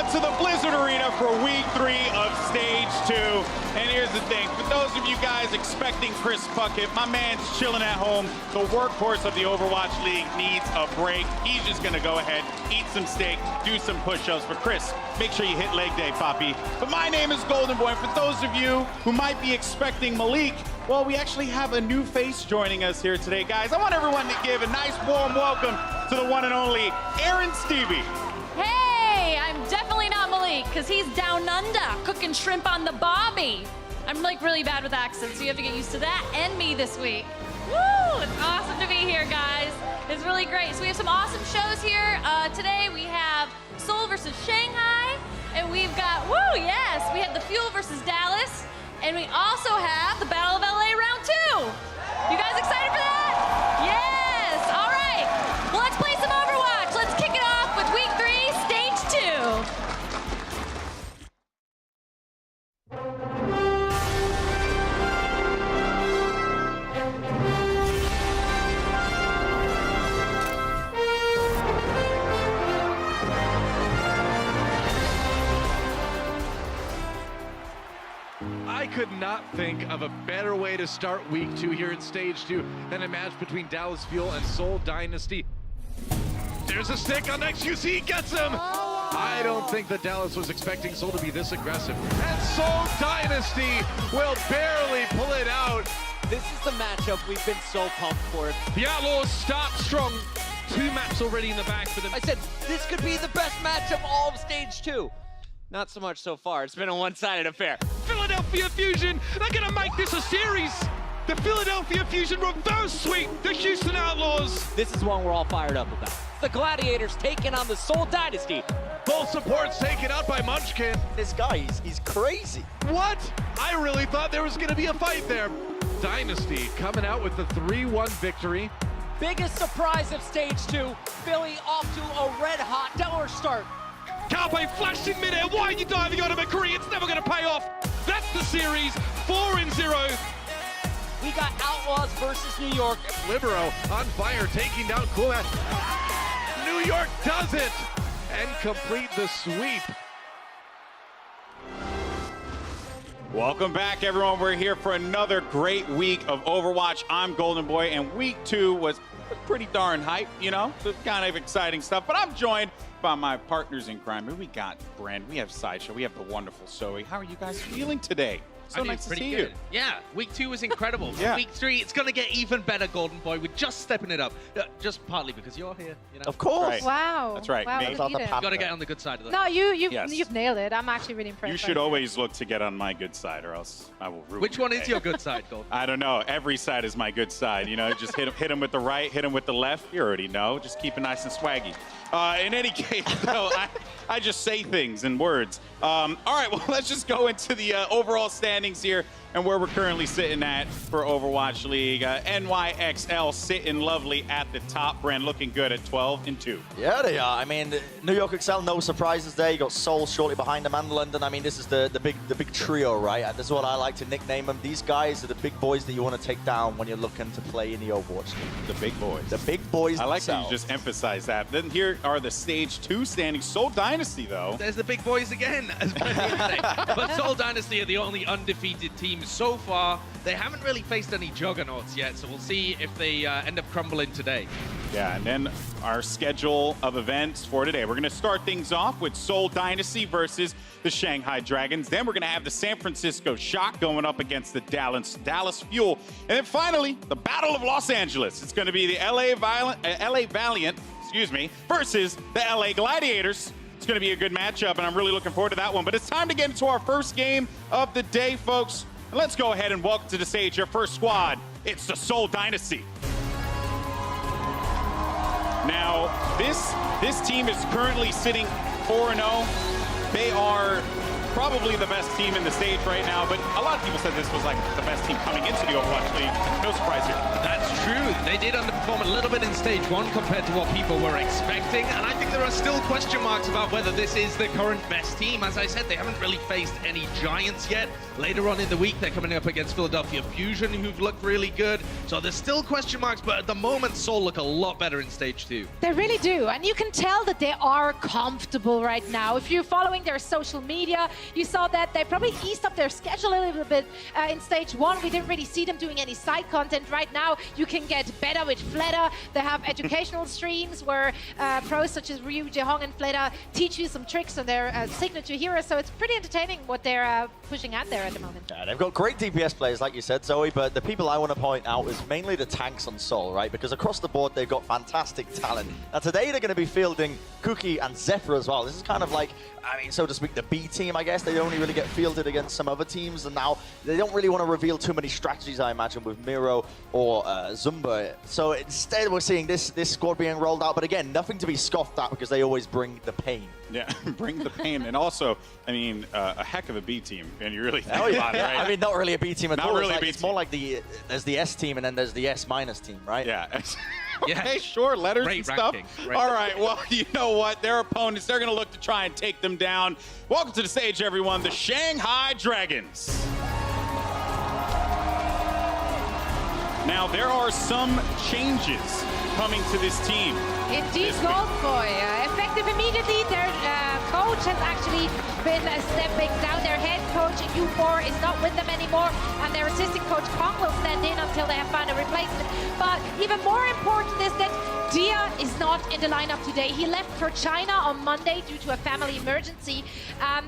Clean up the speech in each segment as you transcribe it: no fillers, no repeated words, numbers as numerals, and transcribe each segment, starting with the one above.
out to the Blizzard Arena for week 3 of stage 2. And here's the thing, for those of you guys expecting Chris Puckett, my man's chilling at home. The workhorse of the Overwatch League needs a break. He's just gonna go ahead, eat some steak, do some push-ups. For Chris, make sure you hit leg day, Poppy. But my name is Golden Boy, and for those of you who might be expecting Malik, well, we actually have a new face joining us here today, guys. I want everyone to give a nice warm welcome to the one and only Aaron Stevie. Hey, I'm definitely not Malik, because he's down under, cooking shrimp on the barbie. I'm like really bad with accents, so you have to get used to that and me this week. Woo, it's awesome to be here, guys. It's really great. So we have some awesome shows here. Today we have Seoul versus Shanghai, and we've got, woo, yes, we have the Fuel versus Dallas, and we also have the Battle of LA round 2. You guys excited for that? Yes, all right. Well, let's play some Overwatch. Let's kick it off with week 3, stage 2. I could not think of a better way to start week 2 here in stage 2 than a match between Dallas Fuel and Seoul Dynasty. There's a stick on XQC, gets him! I don't think that Dallas was expecting Seoul to be this aggressive. And Seoul Dynasty will barely pull it out. This is the matchup we've been so pumped for. The Outlaws start strong. 2 maps already in the bag for them. I said, this could be the best match of all of stage 2. Not so much so far. It's been a one-sided affair. Philadelphia Fusion, they're gonna make this a series. The Philadelphia Fusion reverse sweep the Houston Outlaws. This is one we're all fired up about. The Gladiators taking on the Seoul Dynasty. Full support's taken out by Munchkin. This guy, he's crazy. What? I really thought there was gonna be a fight there. Dynasty coming out with the 3-1 victory. Biggest surprise of stage 2. Philly off to a red-hot stellar start. Carpe flashed in midair. Why are you diving on a McCree? It's never gonna pay off. That's the series, 4-0. We got Outlaws versus New York. Libero on fire, taking down Kulat. New York does it and complete the sweep. Welcome back, everyone. We're here for another great week of Overwatch. I'm Golden Boy, and week 2 was pretty darn hype, you know? So kind of exciting stuff. But I'm joined by my partners in crime. We got Brand, we have Sideshow, we have the wonderful Zoe. How are you guys feeling today? So nice to see you. Yeah, week 2 was incredible. Yeah. Week 3, it's going to get even better, Golden Boy. We're just stepping it up. Just partly because you're here, you know. Of course. Right. Wow. That's right. Wow, Me. look at it. Got to get on the good side of that. No, you've Yes. nailed it. I'm actually really impressed. You should always look to get on my good side, or else I will ruin Which one your is day. your good side, Golden? I don't know. Every side is my good side. You know, just hit him with the right, hit him with the left. You already know. Just keep it nice and swaggy. In any case, though, I just say things in words. All right, well, let's just go into the overall standings here and where we're currently sitting at for Overwatch League. NYXL sitting lovely at the top. Brand looking good at 12-2. Yeah, they are. I mean, New York Excel, no surprises there. You got Seoul shortly behind them and London. I mean, this is the big trio, right? This is what I like to nickname them. These guys are the big boys that you want to take down when you're looking to play in the Overwatch League. The big boys. The big boys I like how themselves. you just emphasize that. Then here are the stage 2 standings. Seoul Dynasty, though. There's the big boys again, as Brady would say. But Seoul Dynasty are the only undefeated team so far. They haven't really faced any juggernauts yet, so we'll see if they end up crumbling today. Yeah, and then our schedule of events for today. We're going to start things off with Seoul Dynasty versus the Shanghai Dragons. Then we're going to have the San Francisco Shock going up against the Dallas Fuel. And then finally, the Battle of Los Angeles. It's going to be the LA Valiant, versus the LA Gladiators. It's going to be a good matchup, and I'm really looking forward to that one. But it's time to get into our first game of the day, folks. And let's go ahead and welcome to the stage your first squad. It's the Seoul Dynasty. Now, this team is currently sitting 4-0. They are probably the best team in the stage right now, but a lot of people said this was like the best team coming into the Overwatch League. No surprise here. That's true. They did underperform a little bit in stage 1 compared to what people were expecting, and I think there are still question marks about whether this is the current best team. As I said, they haven't really faced any giants yet. Later on in the week, they're coming up against Philadelphia Fusion, who've looked really good. So there's still question marks, but at the moment, Seoul look a lot better in stage 2. They really do, and you can tell that they are comfortable right now. If you're following their social media, you saw that they probably eased up their schedule a little bit in stage 1. We didn't really see them doing any side content. Right now, you can get better with Fleta. They have educational streams where pros such as Ryu, Jehong, and Fleta teach you some tricks on their signature heroes. So it's pretty entertaining what they're pushing out there at the moment. Yeah, they've got great DPS players, like you said, Zoe, but the people I want to point out is mainly the tanks on Seoul, right? Because across the board, they've got fantastic talent. Now, today, they're going to be fielding Cookie and Zephyr as well. This is kind of like, I mean, so to speak, the B team, I guess. They only really get fielded against some other teams, and now they don't really want to reveal too many strategies, I imagine, with Miro or Zumba. So instead, we're seeing this squad being rolled out, but again, nothing to be scoffed at because they always bring the pain. Yeah, bring the pain. And also, I mean, a heck of a B team, and you really think Oh, yeah. about it, right? I mean, not really a B team at Not all. really It's, a B it's team. more like there's the S team and then there's the S minus team, right? Yeah. Yeah. Okay, sure, letters Great and stuff. ranking. Great. All right, well, you know what? Their opponents, they're going to look to try and take them down. Welcome to the stage, everyone, the Shanghai Dragons. Now, there are some changes coming to this team. Indeed, Goldboy. Effective immediately, their coach has actually been stepping down. Their head coach, U4, is not with them anymore, and their assistant coach, Kong, will stand in until they have found a replacement. But even more important is that Dia is not in the lineup today. He left for China on Monday due to a family emergency.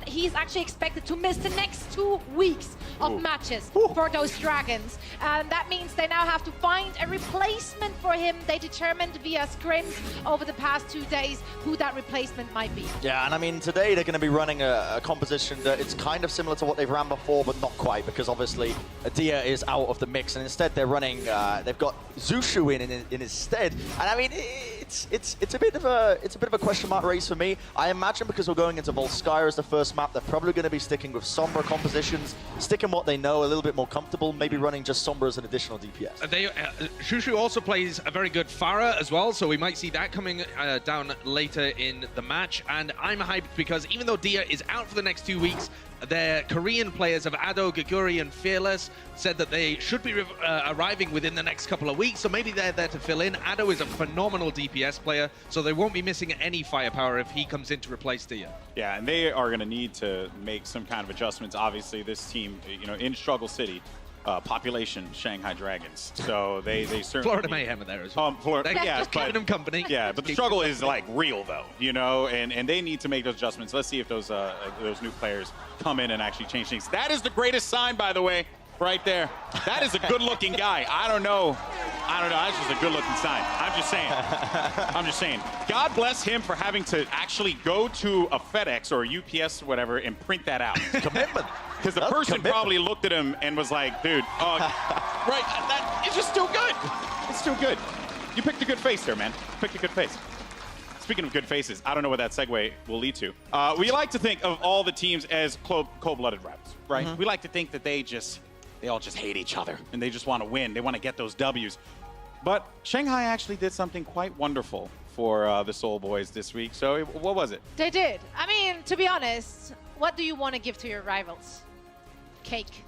He's actually expected to miss the next 2 weeks of matches for those Dragons. And that means they now have to find a replacement for him. They determined via scrims over the past 2 days who that replacement might be. Yeah, and I mean, today they're going to be running a composition that it's kind of similar to what they've ran before, but not quite, because obviously Dia is out of the mix, and instead they're running, they've got Zushu in his stead. And I mean, it's a bit of a question mark race for me. I imagine because we're going into Volskaya as the first map, they're probably going to be sticking with Sombra compositions, sticking what they know, a little bit more comfortable, maybe running just Sombra as an additional DPS. Shushu also plays a very good Pharah as well, so we might see that coming down later in the match. And I'm hyped because even though Dia is out for the next 2 weeks, their Korean players of Ado, Gaguri, and Fearless said that they should be arriving within the next couple of weeks, so maybe they're there to fill in. Ado is a phenomenal DPS player, so they won't be missing any firepower if he comes in to replace Dia. Yeah, and they are going to need to make some kind of adjustments. Obviously, this team, you know, in Struggle City, population Shanghai Dragons. So they certainly Florida Mayhem are there as well. Florida, They're yeah, just keeping but them company. yeah, but the struggle is like real though, you know, and they need to make those adjustments. Let's see if those new players come in and actually change things. That is the greatest sign, by the way, right there. That is a good-looking guy. I don't know. That's just a good-looking sign. I'm just saying. God bless him for having to actually go to a FedEx or a UPS or whatever and print that out. Commitment. Because the person probably looked at him and was like, dude, right, it's just still good. It's still good. You picked a good face there, man. You picked a good face. Speaking of good faces, I don't know what that segue will lead to. We like to think of all the teams as cold-blooded rivals, right? We like to think that they all just hate each other and they just want to win. They want to get those W's. But Shanghai actually did something quite wonderful for the Seoul boys this week. So what was it? They did. I mean, to be honest, what do you want to give to your rivals? Cake.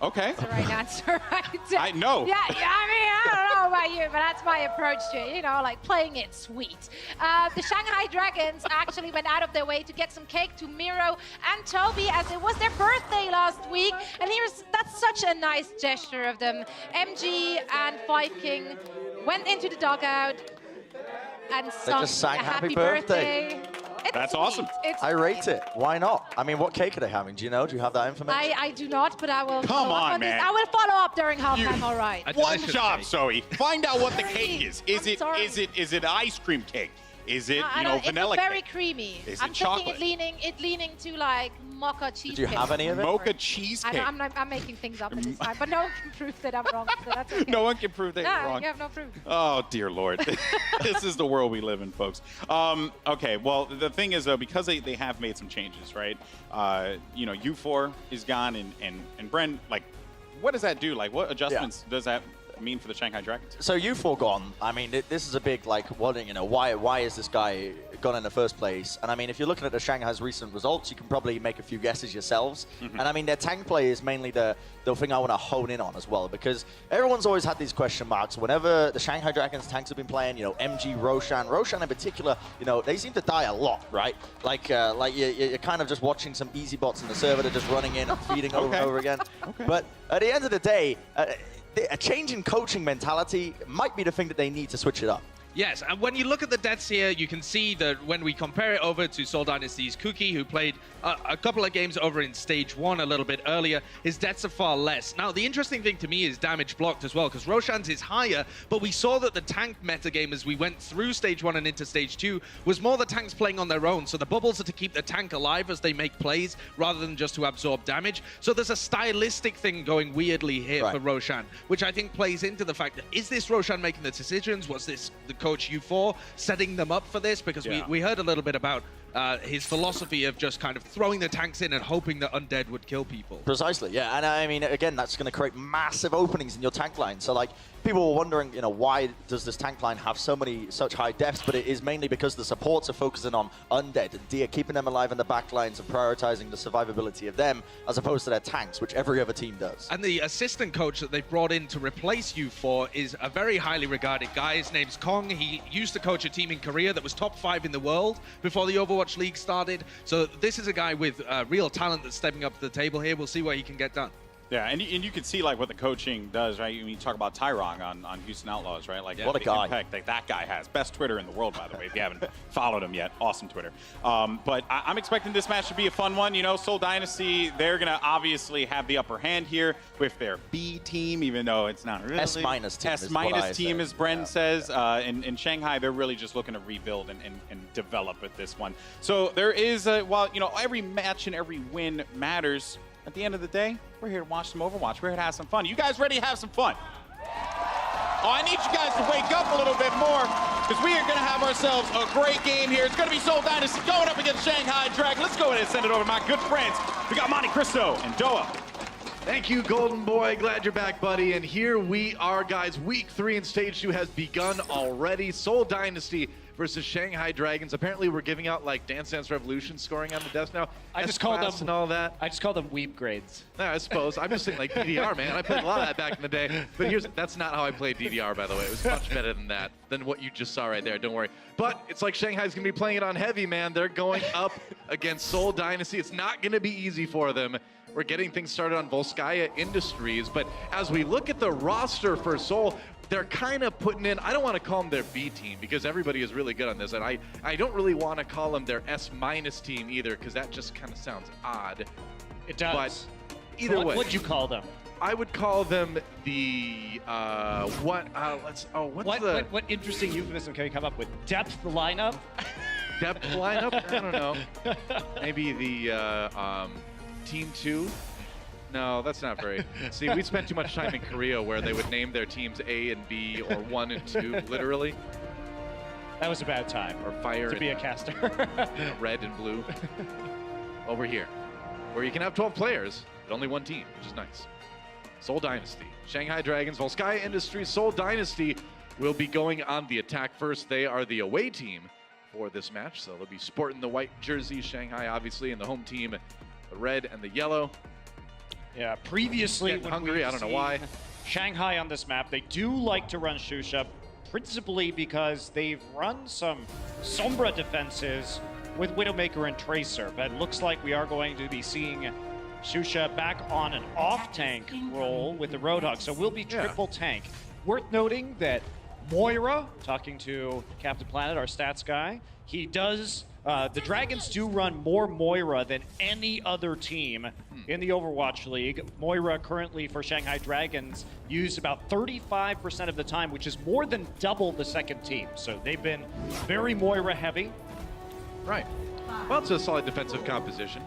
Okay. That's the right answer, right? I know. Yeah, I mean, I don't know about you, but that's my approach to it, you know, like playing it sweet. The Shanghai Dragons actually went out of their way to get some cake to Miro and Toby as it was their birthday last week. And that's such a nice gesture of them. MG and Five King went into the dugout and sung just sang a happy birthday. It's That's sweet. awesome. It's I rate sweet. it. Why not? I mean, what cake are they having? Do you know? Do you have that information? I do not, but I will Come follow up on, this. man. I will follow up during halftime, all right. One delicious job, cake. Zoe. Find out what the cake is. Is I'm it sorry. is it ice cream cake? Is it I don't- vanilla it's very cake? creamy. Is I'm it thinking chocolate? it leaning to like mocha cheesecake. Did you have any of it? Mocha cheesecake. I'm making things up at this time, but no one can prove that I'm wrong. So that's okay. No one can prove that No, you're wrong. you have no proof. Oh, dear Lord. This is the world we live in, folks. Okay, well, the thing is, though, because they have made some changes, right? You know, U4 is gone, and Bren, like, what does that do? Like, what adjustments does that mean for the Shanghai Dragons? So you forgone. I mean, this is a big, like, what, you know, why is this guy gone in the first place? And I mean, if you're looking at the Shanghai's recent results, you can probably make a few guesses yourselves. And I mean, their tank play is mainly the thing I want to hone in on as well, because everyone's always had these question marks. Whenever the Shanghai Dragons tanks have been playing, you know, MG, Roshan in particular, you know, they seem to die a lot, right? Like you're kind of just watching some easy bots in the server, they're just running in and feeding over and over again. But at the end of the day, a change in coaching mentality might be the thing that they need to switch it up. Yes, and when you look at the deaths here, you can see that when we compare it over to Seoul Dynasty's Kuki, who played a couple of games over in Stage 1 a little bit earlier, his deaths are far less. Now, the interesting thing to me is damage blocked as well, because Roshan's is higher, but we saw that the tank metagame as we went through Stage 1 and into Stage 2 was more the tanks playing on their own. So the bubbles are to keep the tank alive as they make plays, rather than just to absorb damage. So there's a stylistic thing going weirdly here for Roshan, which I think plays into the fact that, is this Roshan making the decisions? Was this the coach U4 setting them up for this? Because we heard a little bit about his philosophy of just kind of throwing the tanks in and hoping that undead would kill people. Precisely, yeah. And I mean, again, that's going to create massive openings in your tank line. So, like, people were wondering, you know, why does this tank line have such high depths? But it is mainly because the supports are focusing on undead and Dia, keeping them alive in the back lines and prioritizing the survivability of them as opposed to their tanks, which every other team does. And the assistant coach that they've brought in to replace U4 is a very highly regarded guy. His name's Kong. He used to coach a team in Korea that was top 5 in the world before the Overwatch League started. So this is a guy with real talent that's stepping up to the table here. We'll see what he can get done. Yeah, and you can see like what the coaching does, right? You talk about Tyrong on Houston Outlaws, right? Like what a guy! Impact that guy has. Best Twitter in the world, by the way. If you haven't followed him yet, awesome Twitter. But I'm expecting this match to be a fun one. You know, Seoul Dynasty, they're gonna obviously have the upper hand here with their B team, even though it's not really S- team. S- team, as Bren says. In Shanghai, they're really just looking to rebuild and develop with this one. So there is while you know every match and every win matters. At the end of the day, we're here to watch some Overwatch. We're here to have some fun. You guys ready to have some fun? Oh, I need you guys to wake up a little bit more because we are going to have ourselves a great game here. It's going to be Seoul Dynasty going up against Shanghai Dragon. Let's go ahead and send it over to my good friends. We got Monte Cristo and Doa. Thank you, Golden Boy. Glad you're back, buddy. And here we are, guys. Week 3 in Stage 2 has begun already. Seoul Dynasty versus Shanghai Dragons. Apparently, we're giving out like Dance Dance Revolution scoring on the desk now. I just called them and all that. I just call them weep grades. No, I suppose. I'm just saying like DDR, man. I played a lot of that back in the day. But that's not how I played DDR, by the way. It was much better than that, than what you just saw right there. Don't worry. But it's like Shanghai's gonna be playing it on heavy, man. They're going up against Seoul Dynasty. It's not gonna be easy for them. We're getting things started on Volskaya Industries, but as we look at the roster for Seoul, they're kind of putting in, I don't want to call them their B team because everybody is really good on this, and I don't really want to call them their S- team either because that just kind of sounds odd. It does. But either way. What would you call them? I would call them the, what interesting euphemism can we come up with? Depth lineup? Depth lineup? I don't know. Maybe the, Team 2? No, that's not very. See, we spent too much time in Korea where they would name their teams A and B or 1 and 2, literally. That was a bad time. Or fire to be a caster. Red and blue. Over here, where you can have 12 players, but only 1 team, which is nice. Seoul Dynasty, Shanghai Dragons, Volskaya Industries, Seoul Dynasty will be going on the attack first. They are the away team for this match, so they'll be sporting the white jersey. Shanghai, obviously, and the home team, the red and the yellow. Yeah, previously when Hungary, I don't know why. Shanghai on this map, they do like to run Shusha, principally because they've run some Sombra defenses with Widowmaker and Tracer, but it looks like we are going to be seeing Shusha back on an off-tank role with the Roadhog, so we'll be triple tank. Worth noting that Moira, talking to Captain Planet, our stats guy, he does, the Dragons do run more Moira than any other team in the Overwatch League. Moira currently for Shanghai Dragons used about 35% of the time, which is more than double the second team. So they've been very Moira heavy. Right. Well, it's a solid defensive composition.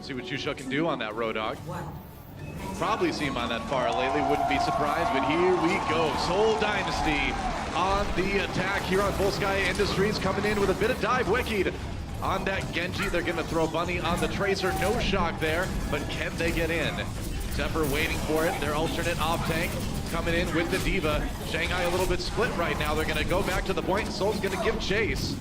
See what Shusha can do on that Roadhog. Probably see him on that far lately, wouldn't be surprised, but here we go. Seoul Dynasty on the attack here on Volskaya Industries, coming in with a bit of dive. Wicked on that Genji. They're going to throw Bunny on the Tracer. No shock there, but can they get in? Zephyr waiting for it. Their alternate off tank. coming in with the Diva. Shanghai a little bit split right now. They're going to go back to the point, and Soul's going to give chase.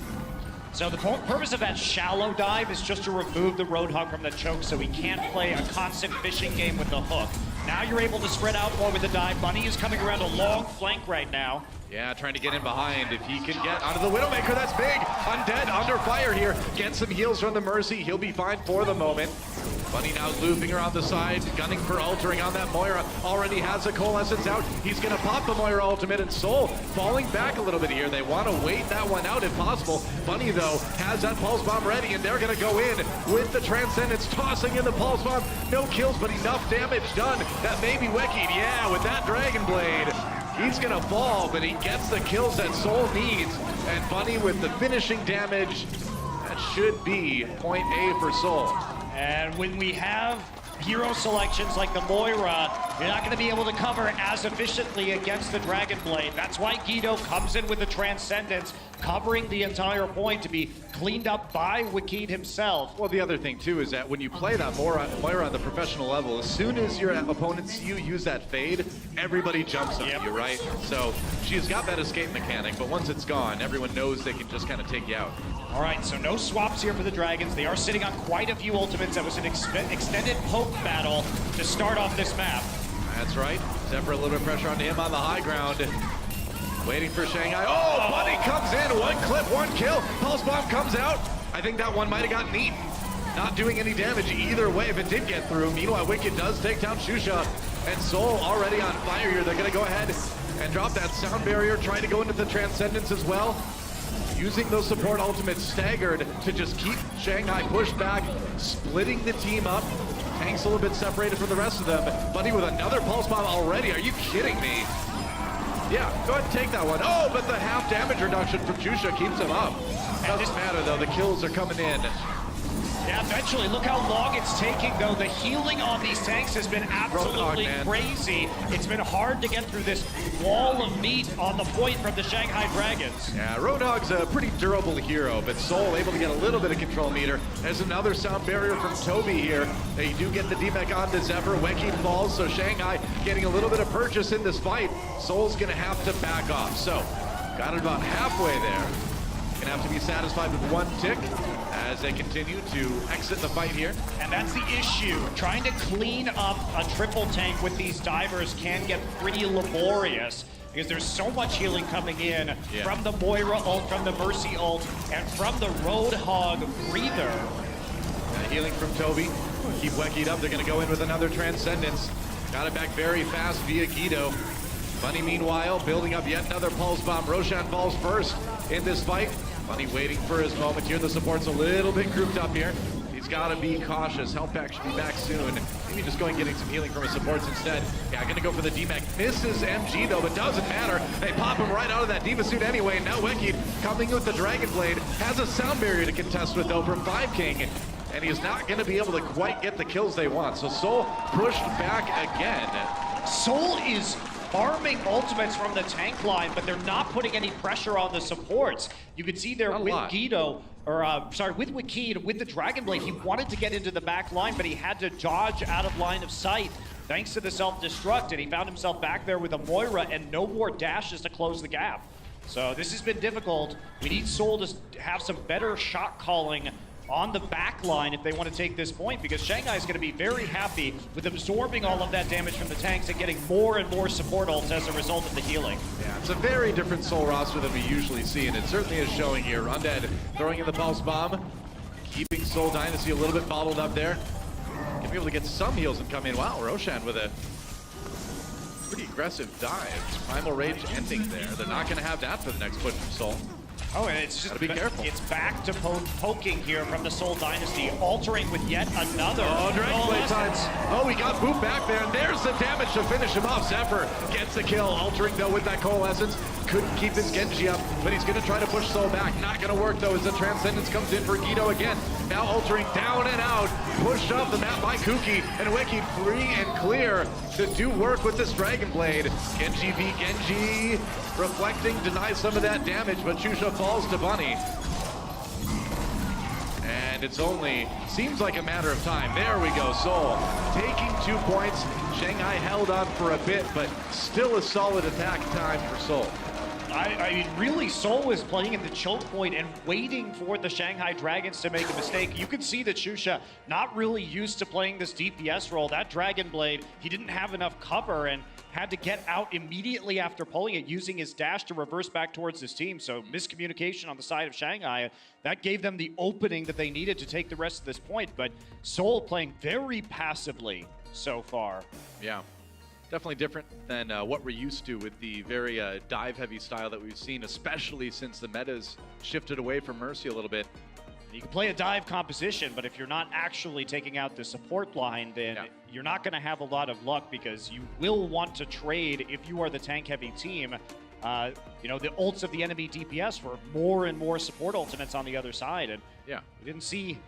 So the purpose of that shallow dive is just to remove the Roadhog from the choke so he can't play a constant fishing game with the hook. Now you're able to spread out more with the dive. Bunny is coming around a long flank right now. Yeah, trying to get in behind. If he can get onto the Widowmaker, that's big. Undead under fire here. Get some heals from the Mercy. He'll be fine for the moment. Bunny now looping around the side, gunning for altering on that Moira. Already has a Coalescence out. He's going to pop the Moira ultimate, and Soul falling back a little bit here. They want to wait that one out if possible. Bunny, though, has that Pulse Bomb ready, and they're going to go in with the Transcendence, tossing in the Pulse Bomb. No kills, but enough damage done. That may be Wicked. Yeah, with that Dragon Blade. He's going to fall, but he gets the kills that Soul needs. And Bunny with the finishing damage. That should be point A for Soul. And when we have hero selections like the Moira, you're not going to be able to cover as efficiently against the Dragon Blade. That's why Guido comes in with the Transcendence, covering the entire point to be cleaned up by Wicked himself. Well, the other thing, too, is that when you play that Moira on the professional level, as soon as your opponents see you use that fade, everybody jumps on you, right? So she's got that escape mechanic, but once it's gone, everyone knows they can just kind of take you out. All right, so no swaps here for the Dragons. They are sitting on quite a few ultimates. That was an extended poke battle to start off this map. That's right. Zephyr, a little bit of pressure onto him on the high ground. Waiting for Shanghai. Oh, Bunny comes in. One clip, one kill. Pulse Bomb comes out. I think that one might have gotten eaten. Not doing any damage either way if it did get through. Meanwhile, Wicked does take down Shusha. And Soul already on fire here. They're going to go ahead and drop that sound barrier. Try to go into the Transcendence as well. Using those support ultimates staggered to just keep Shanghai pushed back, splitting the team up. Tank's a little bit separated from the rest of them. Bunny with another Pulse Bomb already. Are you kidding me? Yeah, go ahead and take that one. Oh, but the half damage reduction from Shusha keeps him up. Doesn't matter, though. The kills are coming in. Yeah, eventually. Look how long it's taking, though. The healing on these tanks has been absolutely crazy. It's been hard to get through this wall of meat on the point from the Shanghai Dragons. Yeah, Roadhog's a pretty durable hero, but Soul able to get a little bit of control meter. There's another sound barrier from Toby here. They do get the D-Mech onto Zephyr. Wicked falls, so Shanghai getting a little bit of purchase in this fight. Soul's going to have to back off. So, got it about halfway there. Gonna have to be satisfied with one tick as they continue to exit the fight here. And that's the issue. Trying to clean up a triple tank with these divers can get pretty laborious because there's so much healing coming in from the Moira ult, from the Mercy ult, and from the Roadhog breather. Healing from Toby. Keep Wicked up. They're gonna go in with another Transcendence. Got it back very fast via Guido. Bunny, meanwhile, building up yet another Pulse Bomb. Roshan falls first in this fight. Bunny waiting for his moment here. The support's a little bit grouped up here. He's got to be cautious. Help pack should be back soon. Maybe just going getting some healing from his supports instead. Yeah, going to go for the D-Mech. Misses MG, though, but doesn't matter. They pop him right out of that Diva suit anyway. Now Wicked coming with the Dragon Blade. Has a sound barrier to contest with, though, from 5 King. And he's not going to be able to quite get the kills they want. So Soul pushed back again. Soul is farming ultimates from the tank line, but they're not putting any pressure on the supports. You could see there with Guido, or with Wicked, with the Dragon Blade, he wanted to get into the back line, but he had to dodge out of line of sight thanks to the self-destruct, and he found himself back there with a Moira and no more dashes to close the gap. So this has been difficult. We need Soul to have some better shot calling on the back line if they want to take this point, because Shanghai is going to be very happy with absorbing all of that damage from the tanks and getting more and more support ults as a result of the healing. Yeah, it's a very different Soul roster than we usually see, and it certainly is showing here. Undead throwing in the Pulse Bomb, keeping Soul Dynasty a little bit bottled up there. Gonna be able to get some heals and come in. Wow, Roshan with a pretty aggressive dive. Primal Rage ending there. They're not going to have that for the next push from Soul. Oh, and it's just be careful. It's back to poking here from the Soul Dynasty, altering with yet another. Oh, Dragon Blade times. Oh, he got booped back there, and there's the damage to finish him off. Zephyr gets the kill, altering though with that Coalescence. Couldn't keep his Genji up, but he's going to try to push Soul back. Not going to work though as the Transcendence comes in for Guido again. Now altering down and out, pushed off the map by Kuki, and Wicked free and clear to do work with this Dragon Blade. Genji v Genji, reflecting, denies some of that damage, but Shusha falls to Bunny. And it's only, seems like a matter of time. There we go, Soul taking 2 points, Shanghai held on for a bit, but still a solid attack time for Seoul. I mean, really, Seoul was playing at the choke point and waiting for the Shanghai Dragons to make a mistake. You could see that Shusha not really used to playing this DPS role. That Dragon Blade, he didn't have enough cover and had to get out immediately after pulling it, using his dash to reverse back towards his team. So miscommunication on the side of Shanghai. That gave them the opening that they needed to take the rest of this point. But Seoul playing very passively so far. Yeah. Definitely different than what we're used to with the very dive-heavy style that we've seen, especially since the meta's shifted away from Mercy a little bit. You can play a dive composition, but if you're not actually taking out the support line, then you're not going to have a lot of luck because you will want to trade if you are the tank-heavy team. You know, the ults of the enemy DPS for more and more support ultimates on the other side. And we didn't see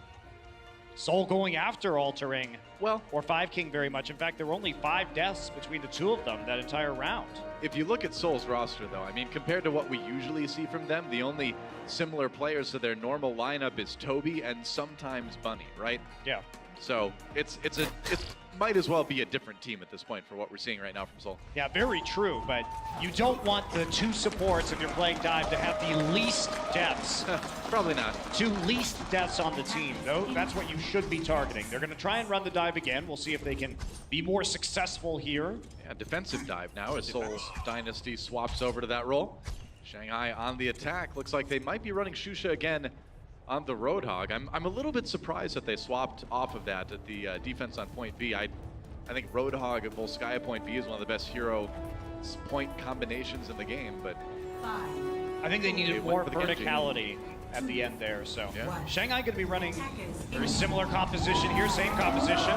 Seoul going after altering or 5King very much. In fact, there were only 5 deaths between the two of them that entire round. If you look at Seoul's roster, though, I mean, compared to what we usually see from them, the only similar players to their normal lineup is Toby and sometimes Bunny, right? Yeah. So it might as well be a different team at this point for what we're seeing right now from Seoul. Yeah, very true, but you don't want the 2 supports if you're playing dive to have the least deaths. Probably not. 2 least deaths on the team, though. That's what you should be targeting. They're going to try and run the dive again. We'll see if they can be more successful here. Yeah, defensive dive now as Seoul's Dynasty swaps over to that role. Shanghai on the attack. Looks like they might be running Shusha again on the Roadhog. I'm a little bit surprised that they swapped off of that at the defense on point B. I think Roadhog at Volskaya point B is one of the best hero point combinations in the game, but I think they needed more verticality at the end there. So Shanghai going to be running very similar composition here, same composition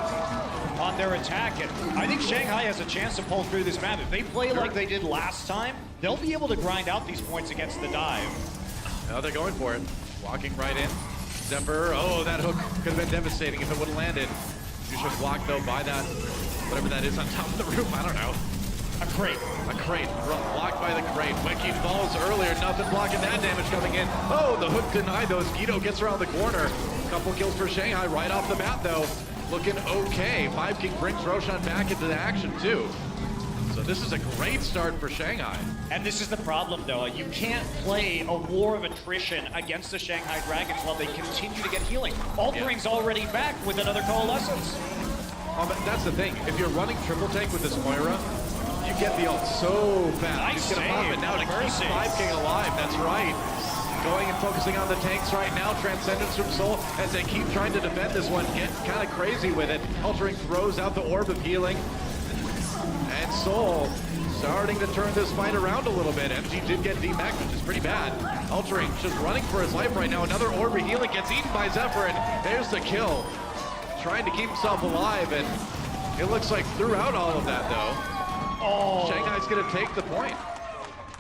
on their attack. And I think Shanghai has a chance to pull through this map. If they play like they did last time, they'll be able to grind out these points against the dive. Now they're going for it. Walking right in. Zephyr, oh, that hook could have been devastating if it would have landed. Shusha blocked, though, by that, whatever that is on top of the roof, I don't know. A crate. A crate, blocked by the crate. Weki falls earlier, nothing blocking that damage coming in. Oh, the hook denied, though, as Guido gets around the corner. Couple kills for Shanghai right off the bat, though. Looking okay. 5King brings Roshan back into the action, too. So this is a great start for Shanghai. And this is the problem, though. You can't play a war of attrition against the Shanghai Dragons while they continue to get healing. Altering's already back with another Coalescence. Oh, but that's the thing. If you're running triple tank with this Moira, you get the ult so fast. Nice He's gonna pop it now to keep 5King alive. That's right. Going and focusing on the tanks right now. Transcendence from Seoul as they keep trying to defend this one. Get kind of crazy with it. Altering throws out the orb of healing. And Seoul starting to turn this fight around a little bit. MG did get DMAC, which is pretty bad. Altering just running for his life right now. Another orb of healing gets eaten by Zephyr, and there's the kill. Trying to keep himself alive, and it looks like throughout all of that, though, Shanghai's going to take the point.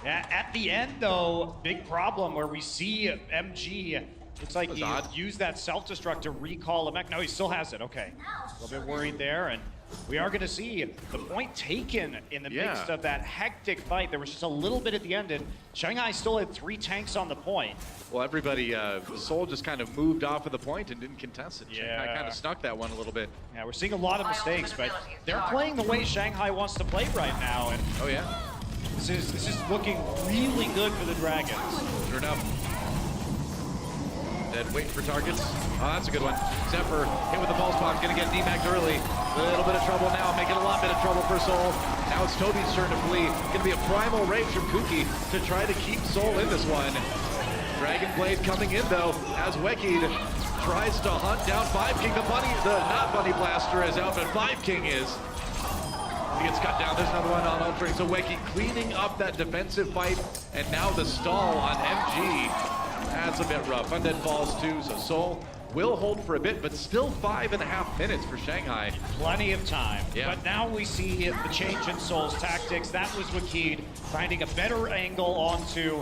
At the end, though, big problem where we see MG. Looks like he used that self-destruct to recall him back. No, he still has it. Okay. A little bit worried there, and we are going to see the point taken in the midst of that hectic fight. There was just a little bit at the end, and Shanghai still had 3 tanks on the point. Well, everybody, Seoul just kind of moved off of the point and didn't contest it. Shanghai kind of snuck that one a little bit. Yeah, we're seeing a lot of mistakes, but they're playing the way Shanghai wants to play right now. And this is looking really good for the Dragons. Sure enough. Dead waiting for targets. Oh, that's a good one. Zephyr hit with the pulse bomb, gonna get DMAC'd early. A little bit of trouble now, making a lot bit of trouble for Seoul. Now it's Toby's turn to flee. Gonna be a primal rage from Kuki to try to keep Seoul in this one. Dragon Blade coming in though, as Weki tries to hunt down 5King. The not Bunny Blaster is out, but 5King is. He gets cut down. There's another one on Altering. So Weki cleaning up that defensive fight, and now the stall on MG. That's a bit rough. Undead falls too, so Seoul will hold for a bit, but still 5.5 minutes for Shanghai. Plenty of time. But now we see the change in Seoul's tactics. That was Wakid finding a better angle onto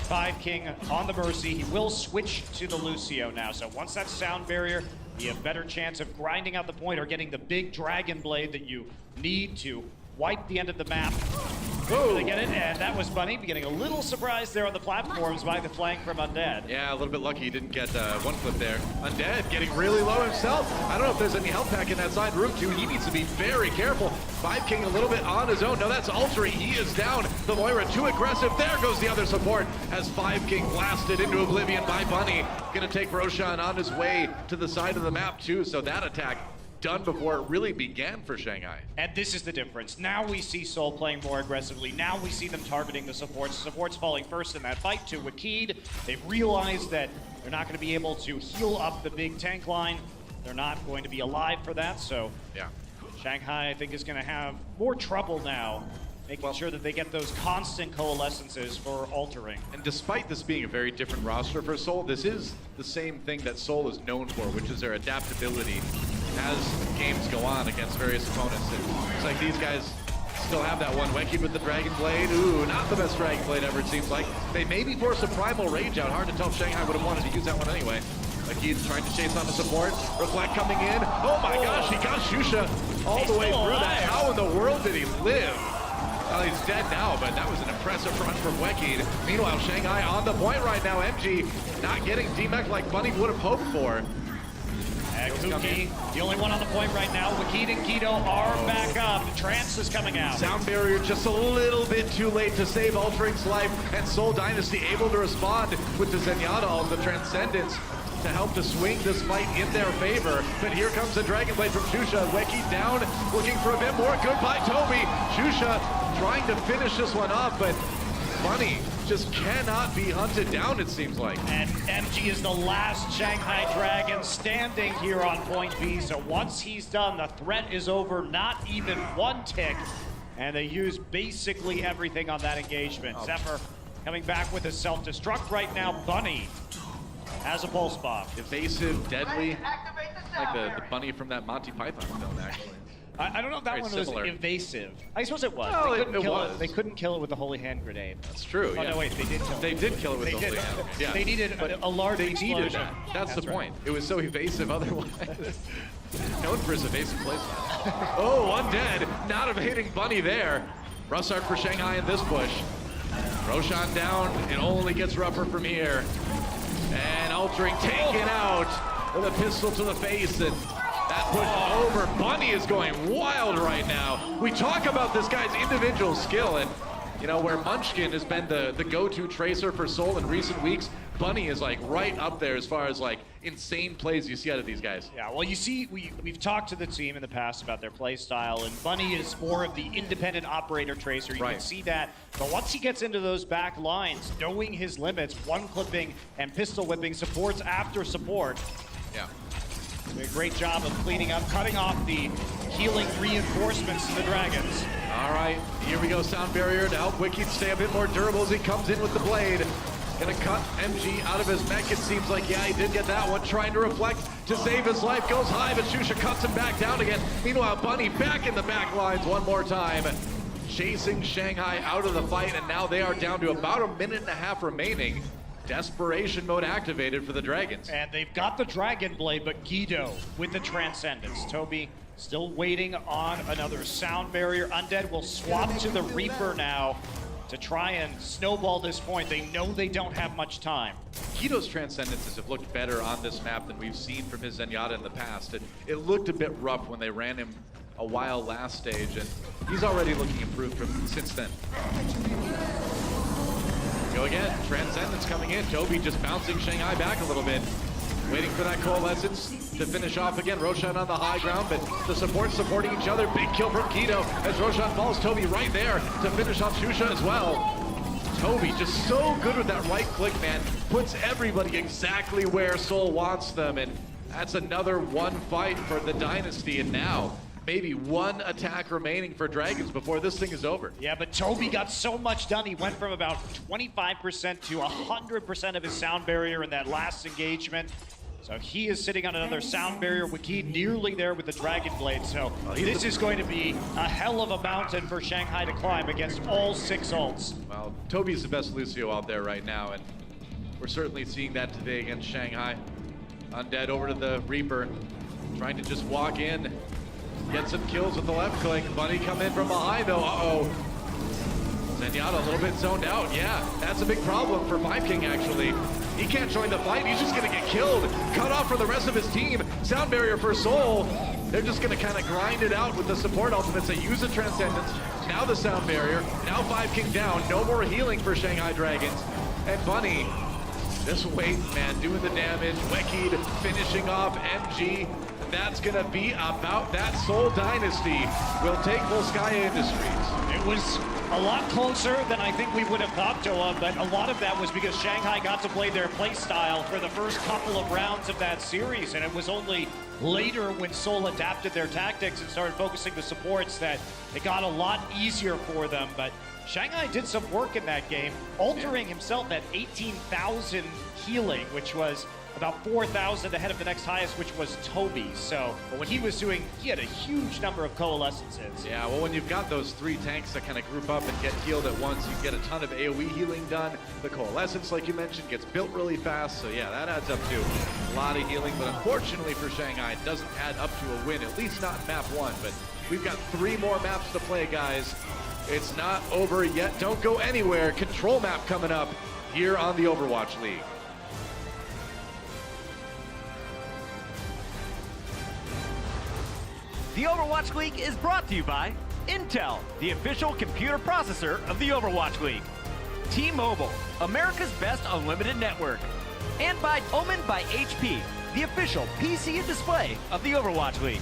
5King on the Mercy. He will switch to the Lucio now. So once that sound barrier, you have a better chance of grinding out the point or getting the big Dragon Blade that you need to wipe the end of the map. They get it, and that was Bunny getting a little surprised there on the platforms by the flank from Undead. Yeah, a little bit lucky he didn't get one clip there. Undead getting really low himself. I don't know if there's any health pack in that side room too. He needs to be very careful. 5King a little bit on his own. No, that's altering. He is down. The Moira too aggressive. There goes the other support as 5King blasted into oblivion by Bunny. Gonna take Roshan on his way to the side of the map too. So that attack done before it really began for Shanghai. And this is the difference. Now we see Soul playing more aggressively. Now we see them targeting the supports. Supports falling first in that fight to Wakid. They've realized that they're not going to be able to heal up the big tank line. They're not going to be alive for that, so yeah, Shanghai, I think, is going to have more trouble now, making sure that they get those constant coalescences for altering. And despite this being a very different roster for Soul, this is the same thing that Soul is known for, which is their adaptability as games go on against various opponents. It's like these guys still have that one. Weki with the Dragon Blade. Ooh, not the best Dragon Blade ever, it seems like. They maybe force a Primal Rage out. Hard to tell if Shanghai would have wanted to use that one anyway. Waki's trying to chase on the support. Reflect coming in. Oh my gosh, he got Shusha all the way through that. How in the world did he live? Well, he's dead now, but that was an impressive run from Weki. Meanwhile, Shanghai on the point right now. MG not getting D-Mech like Bunny would have hoped for. Kuki, the only one on the point right now. Wakid and Kido are back up. The Trance is coming out. Sound barrier just a little bit too late to save Altering's life, and Soul Dynasty able to respond with the Zenyatta of the Transcendence to help to swing this fight in their favor. But here comes the Dragon Blade from Shusha. Weki down, looking for a bit more. Goodbye, Toby. Shusha trying to finish this one off, but Bunny just cannot be hunted down, it seems like. And MG is the last Shanghai Dragon standing here on point B. So once he's done, the threat is over. Not even one tick. And they use basically everything on that engagement. Zephyr coming back with a self-destruct right now. Bunny has a pulse bomb. Evasive, deadly, like the bunny from that Monty Python film, actually. I don't know if that one similar. was evasive. I suppose it was. Well, they couldn't kill was. it. They couldn't kill it with the Holy Hand Grenade. That's true. Oh yeah. no, wait, they did kill it. They did kill it with the Holy Hand. Yeah. They needed a large They explosion. needed that. That's the point. right. It was so evasive otherwise. Known for his evasive playstyle. Oh, Undead, not evading Bunny there. Russart for Shanghai in this push. Roshan down, it only gets rougher from here. And Altering taken out with a pistol to the face, and that push over. Bunny is going wild right now. We talk about this guy's individual skill, and you know, where Munchkin has been the go-to tracer for Soul in recent weeks, Bunny is like right up there as far as like insane plays you see out of these guys. Yeah, well, you see, we've talked to the team in the past about their play style, and Bunny is more of the independent operator tracer. You can see that. But once he gets into those back lines, knowing his limits, one clipping and pistol whipping supports after support. Yeah. Doing a great job of cleaning up, cutting off the healing reinforcements to the Dragons. All right, here we go, sound barrier to help Wiki stay a bit more durable as he comes in with the blade. Gonna cut MG out of his mech, it seems like. Yeah, he did get that one. Trying to reflect to save his life. Goes high, but Shusha cuts him back down again. Meanwhile, Bunny back in the back lines one more time. Chasing Shanghai out of the fight, and now they are down to about 1.5 minutes remaining. Desperation mode activated for the Dragons. And they've got the Dragon Blade, but Guido with the Transcendence. Toby still waiting on another sound barrier. Undead will swap to the Reaper now to try and snowball this point. They know they don't have much time. Guido's Transcendences have looked better on this map than we've seen from his Zenyatta in the past. It looked a bit rough when they ran him a while last stage, and he's already looking improved since then. Go again, Transcendence coming in. Toby just bouncing Shanghai back a little bit. Waiting for that coalescence to finish off again. Roshan on the high ground, but the support supporting each other. Big kill from Guido as Roshan falls. Toby right there to finish off Shusha as well. Toby just so good with that right click, man. Puts everybody exactly where Soul wants them, and that's another one fight for the Dynasty, and now maybe one attack remaining for Dragons before this thing is over. Yeah, but Toby got so much done. He went from about 25% to 100% of his sound barrier in that last engagement. So he is sitting on another sound barrier. Wiki nearly there with the Dragon Blade. So this is going to be a hell of a mountain for Shanghai to climb against all 6 ults. Well, Toby's the best Lucio out there right now, and we're certainly seeing that today against Shanghai. Undead over to the Reaper, trying to just walk in, get some kills with the left click. Bunny come in from behind though, Zenyatta a little bit zoned out. Yeah, that's a big problem for 5King, actually. He can't join the fight. He's just going to get killed. Cut off for the rest of his team. Sound barrier for Soul. They're just going to kind of grind it out with the support ultimates. They use the Transcendence. Now the sound barrier. Now 5King down. No more healing for Shanghai Dragons. And Bunny, just waiting, man, doing the damage. Wekid finishing off MG. That's going to be about that. Soul Dynasty will take Volskaya Industries. It was a lot closer than I think we would have thought, Joa, but a lot of that was because Shanghai got to play their play style for the first couple of rounds of that series, and it was only later when Seoul adapted their tactics and started focusing the supports that it got a lot easier for them. But Shanghai did some work in that game, altering himself at 18,000 healing, which was about 4,000 ahead of the next highest, which was Toby. So what he was doing, he had a huge number of coalescences. Yeah, well, when you've got those 3 tanks that kind of group up and get healed at once, you get a ton of AoE healing done. The coalescence, like you mentioned, gets built really fast. So yeah, that adds up to a lot of healing. But unfortunately for Shanghai, it doesn't add up to a win, at least not map 1. But we've got 3 more maps to play, guys. It's not over yet. Don't go anywhere. Control map coming up here on the Overwatch League. The Overwatch League is brought to you by Intel, the official computer processor of the Overwatch League. T-Mobile, America's best unlimited network. And by Omen by HP, the official PC and display of the Overwatch League.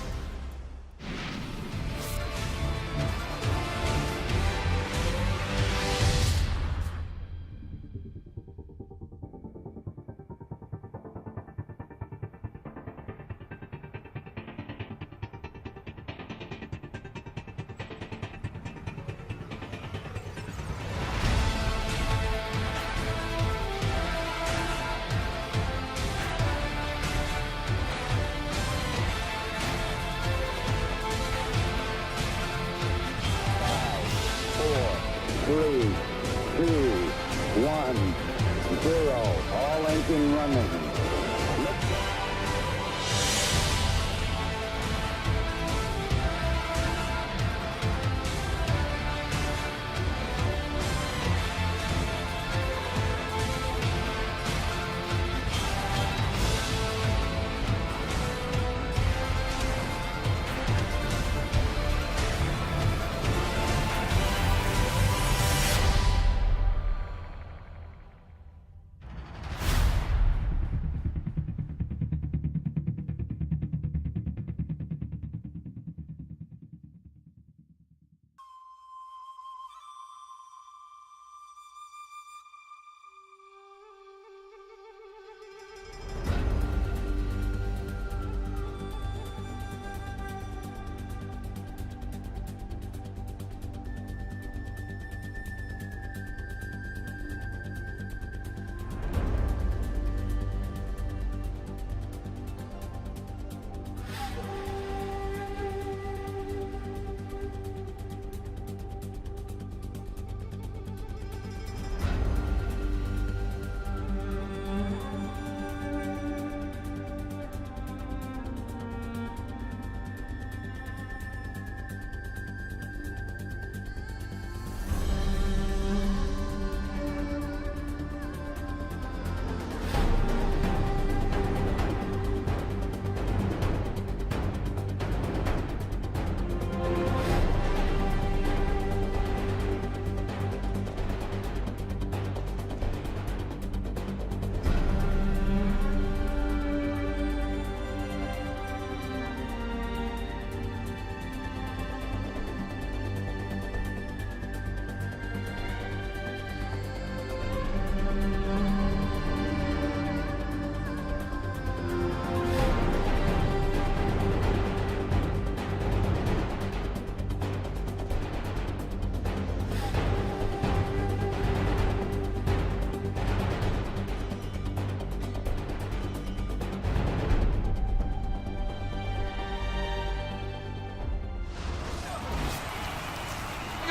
Three, two, 1, 0. All engine running.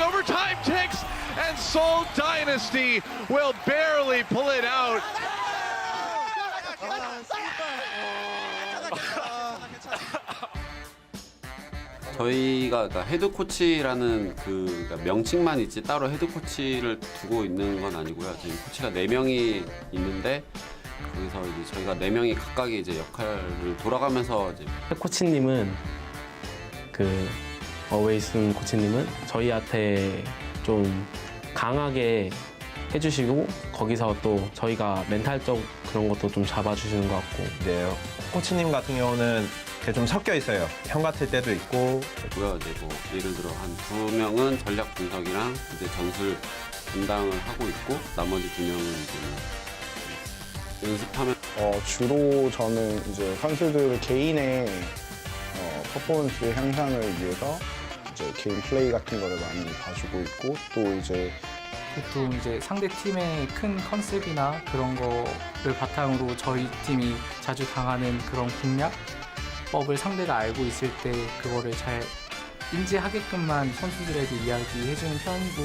Overtime ticks, and Seoul Dynasty will barely pull it out. 저희가 그러니까 헤드 코치라는 그러니까 명칭만 있지 따로 헤드 코치를 두고 있는 건 아니고요. 지금 코치가 4명이 있는데 거기서 이제 저희가 4명이 각각의 이제 역할을 돌아가면서 이제 코치님은 그 어웨이슨 코치님은 저희한테 좀 강하게 해주시고 거기서 또 저희가 멘탈적 그런 것도 좀 잡아주시는 것 같고. 네, 코치님 같은 경우는 좀 섞여 있어요. 형 같을 때도 있고. 고요. 이제 뭐 예를 들어 한 2명은 전략 분석이랑 이제 전술 담당을 하고 있고 나머지 2명은 이제 뭐 연습하면. 주로 저는 이제 선수들 개인의 퍼포먼스 향상을 위해서 이제 개인 플레이 같은 거를 많이 봐주고 있고 또 이제 보통 이제 상대 팀의 큰 컨셉이나 그런 거를 바탕으로 저희 팀이 자주 당하는 그런 공략법을 상대가 알고 있을 때 그거를 잘 인지하게끔만 선수들에게 이야기해주는 편이고.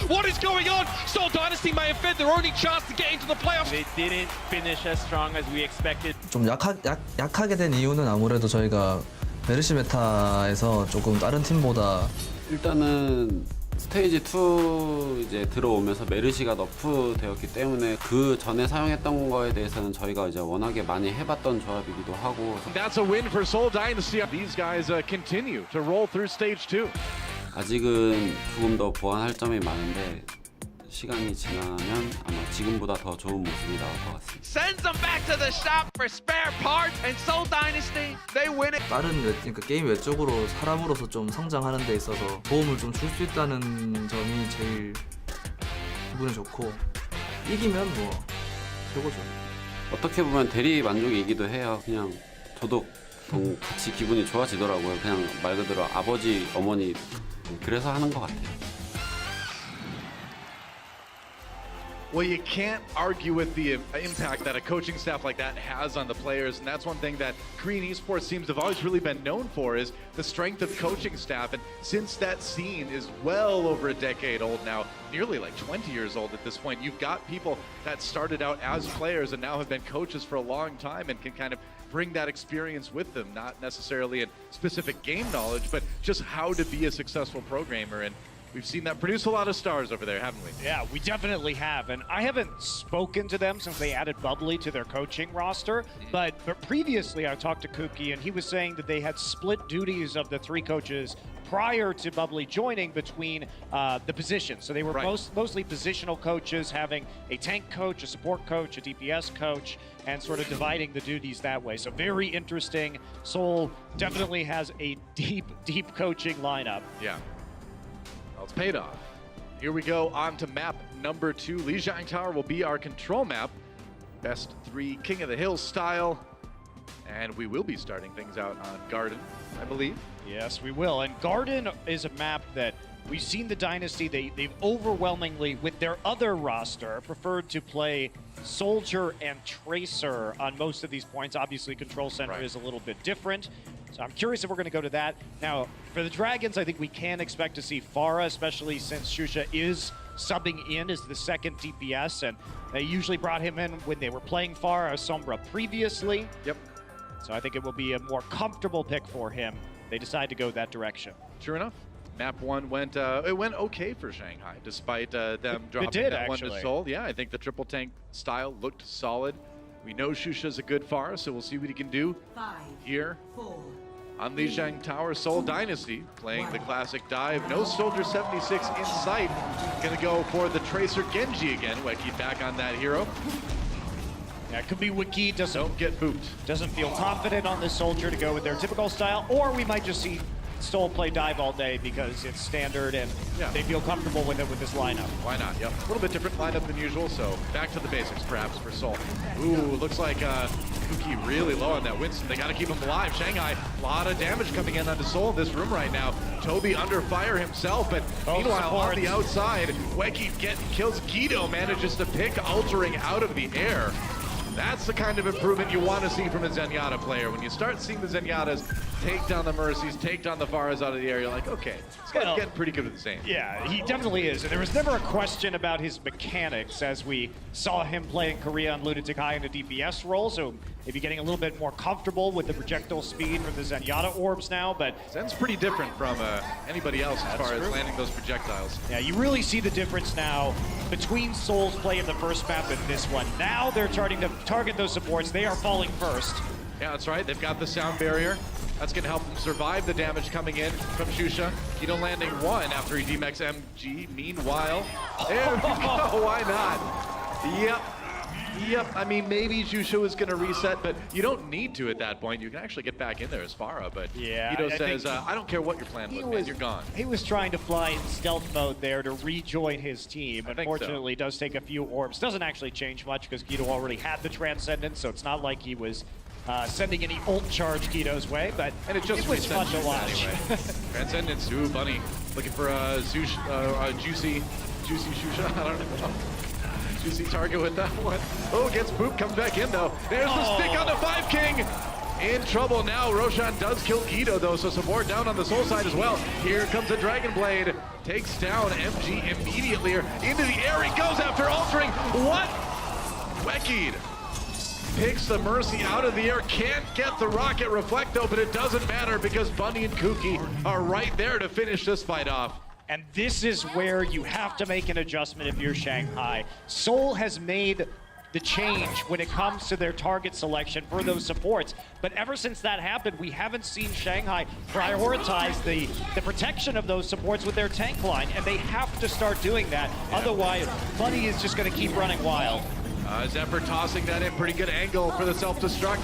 What is going on? Seoul Dynasty may have fed their only chance to get into the playoffs. They didn't finish as strong as we expected. 좀 약하게 된 이유는 아무래도 저희가 메르시 메타에서 조금 다른 팀보다 일단은 스테이지 2 이제 들어오면서 메르시가 너프 되었기 때문에 그 전에 사용했던 거에 대해서는 저희가 이제 워낙에 많이 해봤던 조합이기도 하고. That's a win for Seoul Dynasty. These guys continue to roll through stage 2. 아직은 조금 더 보완할 점이 많은데 시간이 지나면 아마 지금보다 더 좋은 모습이 나올 것 같습니다. Sends them back to the shop for spare parts and Seoul Dynasty, they win it. 다른 그러니까 게임 외적으로 사람으로서 좀 성장하는 데 있어서 도움을 좀 줄 수 있다는 점이 제일 기분이 좋고 이기면 뭐 최고죠. 어떻게 보면 대리 만족이기도 해요. 그냥 저도 같이 기분이 좋아지더라고요. 그냥 말 그대로 아버지, 어머니 그래서 하는 것 같아요. Well, you can't argue with the impact that a coaching staff like that has on the players, and that's one thing that Korean esports seems to have always really been known for is the strength of coaching staff. And since that scene is well over a decade old now, nearly like 20 years old at this point, you've got people that started out as players and now have been coaches for a long time and can kind of bring that experience with them, not necessarily in specific game knowledge, but just how to be a successful programmer. And we've seen that produce a lot of stars over there, haven't we? Yeah, we definitely have. And I haven't spoken to them since they added Bubbly to their coaching roster. But previously I talked to Kuki and he was saying that they had split duties of the 3 coaches prior to Bubbly joining between the positions. So they were mostly positional coaches, having a tank coach, a support coach, a DPS coach, and sort of dividing the duties that way. So very interesting. Seoul definitely has a deep coaching lineup. Yeah. Well, it's paid off. Here we go on to map number 2. Lijiang Tower will be our control map. Best 3 King of the Hill style. And we will be starting things out on Garden, I believe. Yes, we will. And Garden is a map that we've seen the Dynasty, they've overwhelmingly, with their other roster, preferred to play Soldier and Tracer on most of these points. Obviously, Control Center is a little bit different. So I'm curious if we're going to go to that. Now, for the Dragons, I think we can expect to see Pharah, especially since Shusha is subbing in as the second DPS, and they usually brought him in when they were playing Pharah or Sombra previously. Yep. So I think it will be a more comfortable pick for him. They decide to go that direction. Sure enough. Map 1 went okay for Shanghai, despite them dropping that one to Seoul. Yeah, I think the triple tank style looked solid. We know Shusha's a good Pharah, so we'll see what he can do here on Lijiang Tower. Seoul Dynasty playing the classic dive. No Soldier 76 in sight. Gonna go for the Tracer Genji again. Weki back on that hero. Yeah, it could be Wiki don't get booped. Doesn't feel confident on this Soldier to go with their typical style, or we might just see Seoul play dive all day because it's standard and they feel comfortable with it with this lineup. Why not? Yep. A little bit different lineup than usual, so back to the basics perhaps for Seoul. Ooh, looks like Kuki really low on that Winston. They got to keep him alive. Shanghai, a lot of damage coming in onto Seoul in this room right now. Toby under fire himself, but meanwhile on the outside, Weki kills Guido, manages to pick Altering out of the air. That's the kind of improvement you want to see from a Zenyatta player. When you start seeing the Zenyatas take down the Mercies, take down the Pharahs out of the air, you're like, okay, this guy's getting pretty good at the same. Yeah, he definitely is. And there was never a question about his mechanics as we saw him play in Korea on Lunatic High in a DPS role. So maybe getting a little bit more comfortable with the projectile speed from the Zenyatta orbs now. But Zen's pretty different from anybody else as far as landing those projectiles. Yeah, you really see the difference now between Soul's play in the first map and this one. Now they're starting to target those supports. They are falling first. Yeah, that's right. They've got the sound barrier. That's going to help them survive the damage coming in from Shusha. Kido landing 1 after he DMX MG. Meanwhile, there we go. Why not? Yep. I mean, maybe Shusha was going to reset, but you don't need to at that point. You can actually get back in there as Pharah, but yeah, Kido says, I don't care what your plan was, man, you're gone. He was trying to fly in stealth mode there to rejoin his team. Unfortunately, so. Does take a few orbs. Doesn't actually change much because Kido already had the Transcendence, so it's not like he was sending any ult charge Kido's way, but and it just was fun to watch. Anyway. Transcendence, ooh, Bunny looking for a juicy Shusha. I don't know. Juicy target with that one. Oh, gets booped, comes back in though. There's the stick on the 5 King. In trouble now. Roshan does kill Kido though, so support down on the Soul side as well. Here comes the Dragon Blade. Takes down MG immediately. Into the air he goes after altering. What? Wekid picks the Mercy out of the air. Can't get the rocket reflect though, but it doesn't matter because Bunny and Kuki are right there to finish this fight off. And this is where you have to make an adjustment if you're Shanghai. Seoul has made the change when it comes to their target selection for those supports. But ever since that happened, we haven't seen Shanghai prioritize the protection of those supports with their tank line, and they have to start doing that. Yeah. Otherwise, Bunny is just going to keep running wild. Zephyr tossing that in, pretty good angle for the self-destruct.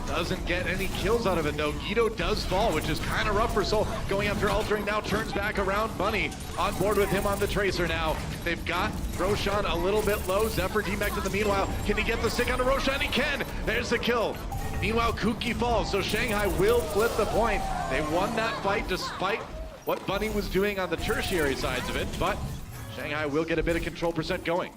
Doesn't get any kills out of it though. Guido does fall, which is kind of rough for Soul. Going after altering now, turns back around. Bunny on board with him on the Tracer now. They've got Roshan a little bit low. Zephyr DMX in the meanwhile. Can he get the stick onto Roshan? He can! There's the kill. Meanwhile, Kuki falls, so Shanghai will flip the point. They won that fight despite what Bunny was doing on the tertiary sides of it, but Shanghai will get a bit of control percent going.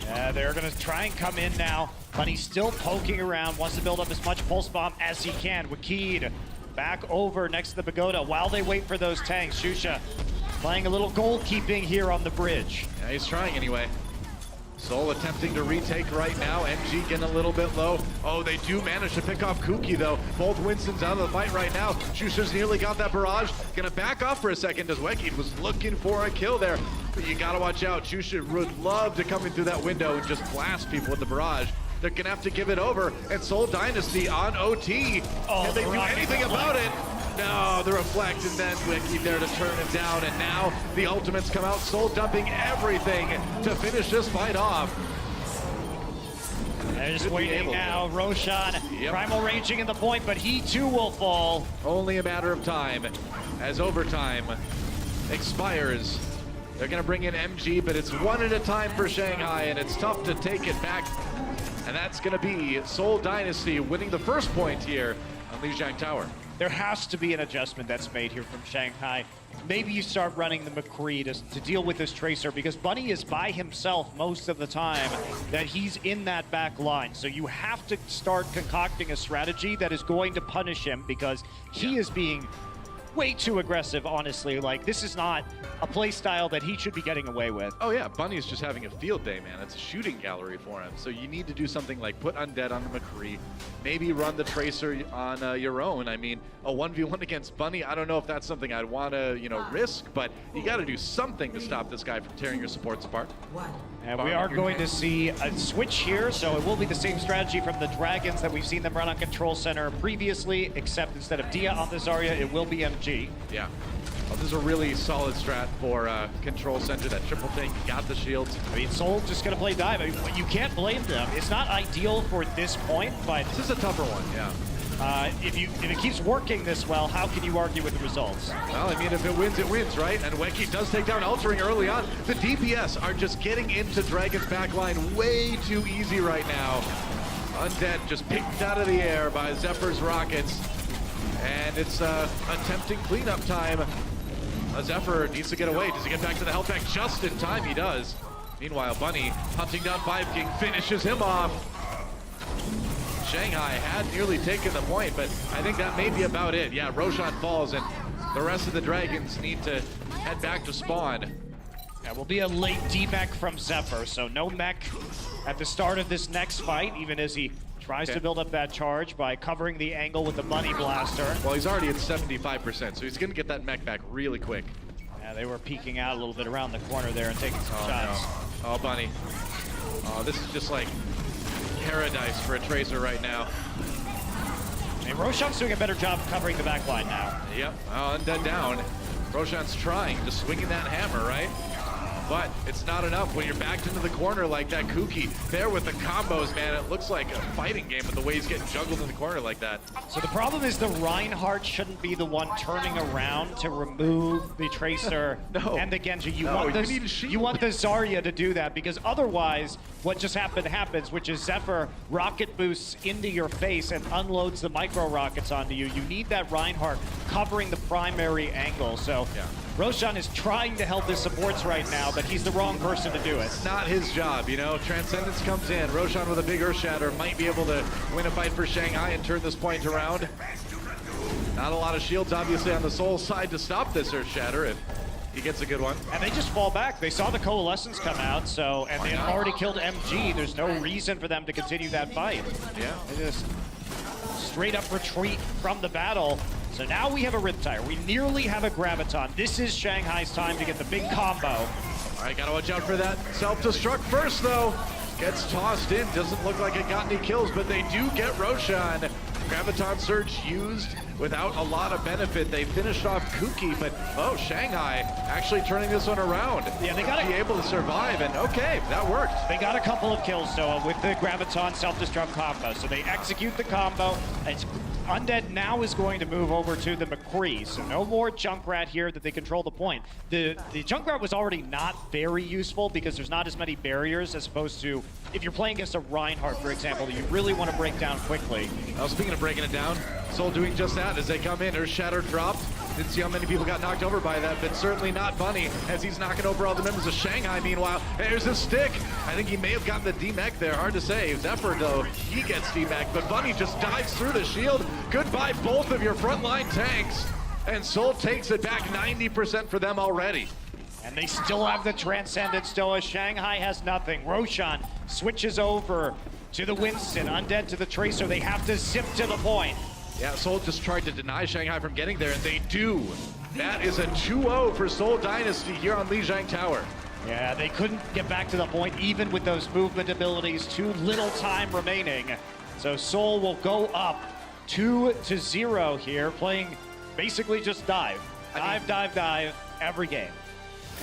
Yeah, they're going to try and come in now, but he's still poking around, wants to build up as much pulse bomb as he can. Wekid back over next to the Pagoda while they wait for those tanks. Shusha playing a little goalkeeping here on the bridge. Yeah, he's trying anyway. Soul attempting to retake right now. MG getting a little bit low. Oh, they do manage to pick off Kuki though. Both Winston's out of the fight right now. Shusha's nearly got that barrage. Gonna back off for a second as Wekid was looking for a kill there. But you gotta watch out. Shusha would love to come in through that window and just blast people with the barrage. They're gonna have to give it over. And Soul Dynasty on OT. Can they do anything about it? No, the reflect, and then Wekid there to turn him down, and now the ultimates come out. Soul dumping everything to finish this fight off. They're just waiting now. Roshan, primal ranging in the point, but he too will fall. Only a matter of time as overtime expires. They're gonna bring in MG, but it's one at a time for Shanghai, and it's tough to take it back. And that's gonna be Soul Dynasty winning the first point here on Lijiang Tower. There has to be an adjustment that's made here from Shanghai. Maybe you start running the McCree to deal with this Tracer, because Bunny is by himself most of the time that he's in that back line. So you have to start concocting a strategy that is going to punish him, because he is being way too aggressive, honestly. Like, this is not a play style that he should be getting away with. Oh yeah, Bunny's just having a field day, man. It's a shooting gallery for him. So you need to do something like put Undead on the McCree, maybe run the Tracer on your own. I mean, a 1v1 against Bunny, I don't know if that's something I'd want to, risk, but you got to do something to stop this guy from tearing your supports apart. And we are going to see a switch here, so it will be the same strategy from the Dragons that we've seen them run on Control Center previously, except instead of Dia on this Zarya, it will be MG. Yeah. Well, this is a really solid strat for Control Center. That triple tank, got the shields. I mean, Soul just going to play dive. I mean, you can't blame them. It's not ideal for this point, but this is a tougher one, yeah. If it keeps working this well, how can you argue with the results? Well, I mean, if it wins, right? And Wekid does take down Altering early on. The DPS are just getting into Dragon's backline way too easy right now. Undead just picked out of the air by Zephyr's rockets. And it's a tempting cleanup time. Zephyr needs to get away. Does he get back to the health pack just in time? He does. Meanwhile, Bunny hunting down 5 King finishes him off. Shanghai had nearly taken the point, but I think that may be about it. Yeah, Roshan falls, and the rest of the Dragons need to head back to spawn. Yeah, will be a late D-mech from Zephyr, so no mech at the start of this next fight, even as he tries to build up that charge by covering the angle with the Bunny Blaster. Well, he's already at 75%, so he's going to get that mech back really quick. Yeah, they were peeking out a little bit around the corner there and taking some shots. No. Oh, Bunny. Oh, this is just like paradise for a Tracer right now. And Roshan's doing a better job covering the back line now. Yep, Undead down. Roshan's trying, just swinging that hammer, right? But it's not enough when you're backed into the corner like that. Kuki there with the combos, man. It looks like a fighting game with the way he's getting juggled in the corner like that. So the problem is the Reinhardt shouldn't be the one turning around to remove the Tracer and the Genji. You want the Zarya to do that, because otherwise what just happens, which is Zephyr rocket boosts into your face and unloads the micro rockets onto you. You need that Reinhardt covering the primary angle. So Roshan is trying to help his supports right now, but he's the wrong person to do it. It's not his job, you know. Transcendence comes in. Roshan with a big Earth Shatter might be able to win a fight for Shanghai and turn this point around. Not a lot of shields, obviously, on the Soul side to stop this Earth Shatter if he gets a good one. And they just fall back. They saw the Coalescence come out, and they had already killed MG. There's no reason for them to continue that fight. Yeah. They just straight up retreat from the battle. So now we have a Riptire. We nearly have a Graviton. This is Shanghai's time to get the big combo. All right, gotta watch out for that self-destruct first, though. Gets tossed in. Doesn't look like it got any kills, but they do get Roshan. Graviton Surge used without a lot of benefit. They finished off Kuki, but Shanghai actually turning this one around. Yeah, they got to be able to survive, and okay, that worked. They got a couple of kills, Noah, with the Graviton self-destruct combo. So they execute the combo. Undead now is going to move over to the McCree, so no more Junkrat here that they control the point. The Junkrat was already not very useful because there's not as many barriers as opposed to if you're playing against a Reinhardt, for example, that you really want to break down quickly. Speaking of breaking it down, Soul doing just that as they come in. Earth Shatter dropped. Didn't see how many people got knocked over by that, but certainly not Bunny as he's knocking over all the members of Shanghai. Meanwhile, there's a stick. I think he may have gotten the D-mech there. Hard to say. Zephyr, though, he gets D-mech, but Bunny just dives through the shield. Goodbye, both of your frontline tanks. And Soul takes it back 90% for them already. And they still have the Transcendence, Noah. Shanghai has nothing. Roshan switches over to the Winston. Undead to the Tracer. They have to zip to the point. Yeah, Soul just tried to deny Shanghai from getting there, and they do. That is a 2-0 for Seoul Dynasty here on Lijiang Tower. Yeah, they couldn't get back to the point, even with those movement abilities. Too little time remaining. So Seoul will go up 2-0 here, playing basically just dive. Dive every game.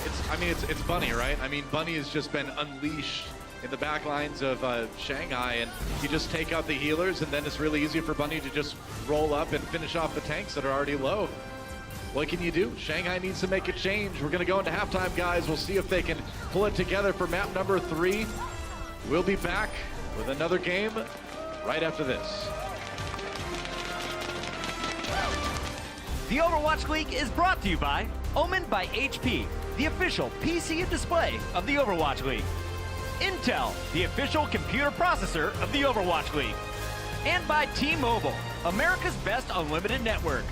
It's Bunny, right? I mean, Bunny has just been unleashed in the back lines of Shanghai, and you just take out the healers, and then it's really easy for Bunny to just roll up and finish off the tanks that are already low. What can you do? Shanghai needs to make a change. We're going to go into halftime, guys. We'll see if they can pull it together for map number 3. We'll be back with another game right after this. The Overwatch League is brought to you by Omen by HP, the official PC and display of the Overwatch League. Intel, the official computer processor of the Overwatch League. And by T-Mobile, America's best unlimited network.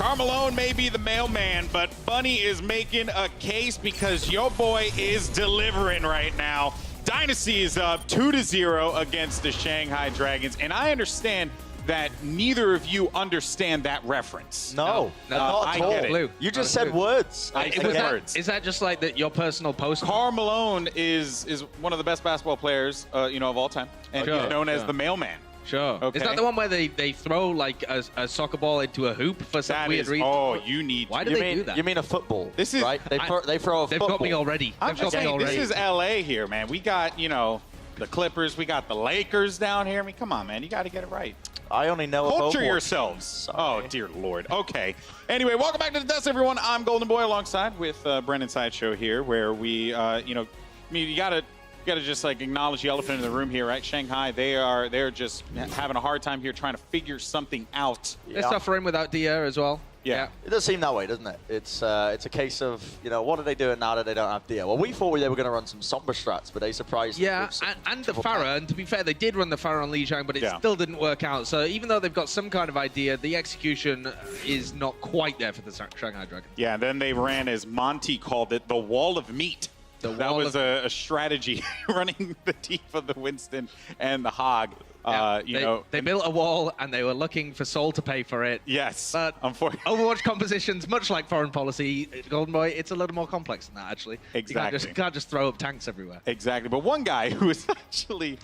Carmelone may be the mailman, but Bunny is making a case because your boy is delivering right now. Dynasty is up 2-0 against the Shanghai Dragons, and I understand that neither of you understand that reference. No, not at I all. get it. You just said words. I said words. Is that just like your personal post? Carmelone is one of the best basketball players, of all time, and he's known as the mailman. Sure. Okay. Is that the one where they throw like a soccer ball into a hoop for some weird reason? Oh, you need. Why do they do that? You mean a football? This is right. They throw a they've football. They've got me already. I'm just saying, this is LA here, man. We got the Clippers, we got the Lakers down here. I mean, come on, man. You got to get it right. I only know Culture Overwatch. yourselves. Sorry. Oh, dear Lord. Okay. Anyway, welcome back to the Dust, everyone. I'm Golden Boy alongside with Brendan Sideshow here, where we, you gotta just like acknowledge the elephant in the room here, right? Shanghai, they're just having a hard time here trying to figure something out. They're suffering without Dia as well. Yeah. It does seem that way, doesn't it? It's a case of, what are they doing now that they don't have Dia? Well, we thought they were going to run some Sombra strats, but they surprised us. Yeah, and the Pharah, and to be fair, they did run the Pharah on Li Jiang, but it still didn't work out. So even though they've got some kind of idea, the execution is not quite there for the Shanghai Dragons. Yeah, then they ran, as Monty called it, the wall of meat. That was a strategy, running the Tifa, the Winston, and the Hog. They built a wall and they were looking for Soul to pay for it. Yes. But Overwatch compositions, much like foreign policy, Golden Boy, it's a little more complex than that, actually. Exactly. You can't just throw up tanks everywhere. Exactly. But one guy who was actually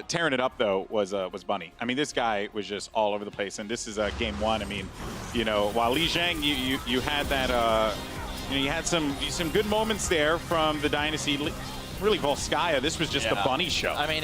tearing it up, though, was Bunny. I mean, this guy was just all over the place. And this is game one. I mean, while Li Jiang, you had that, you had some good moments there from the Dynasty. Really, Volskaya, this was just the Bunny show. I mean,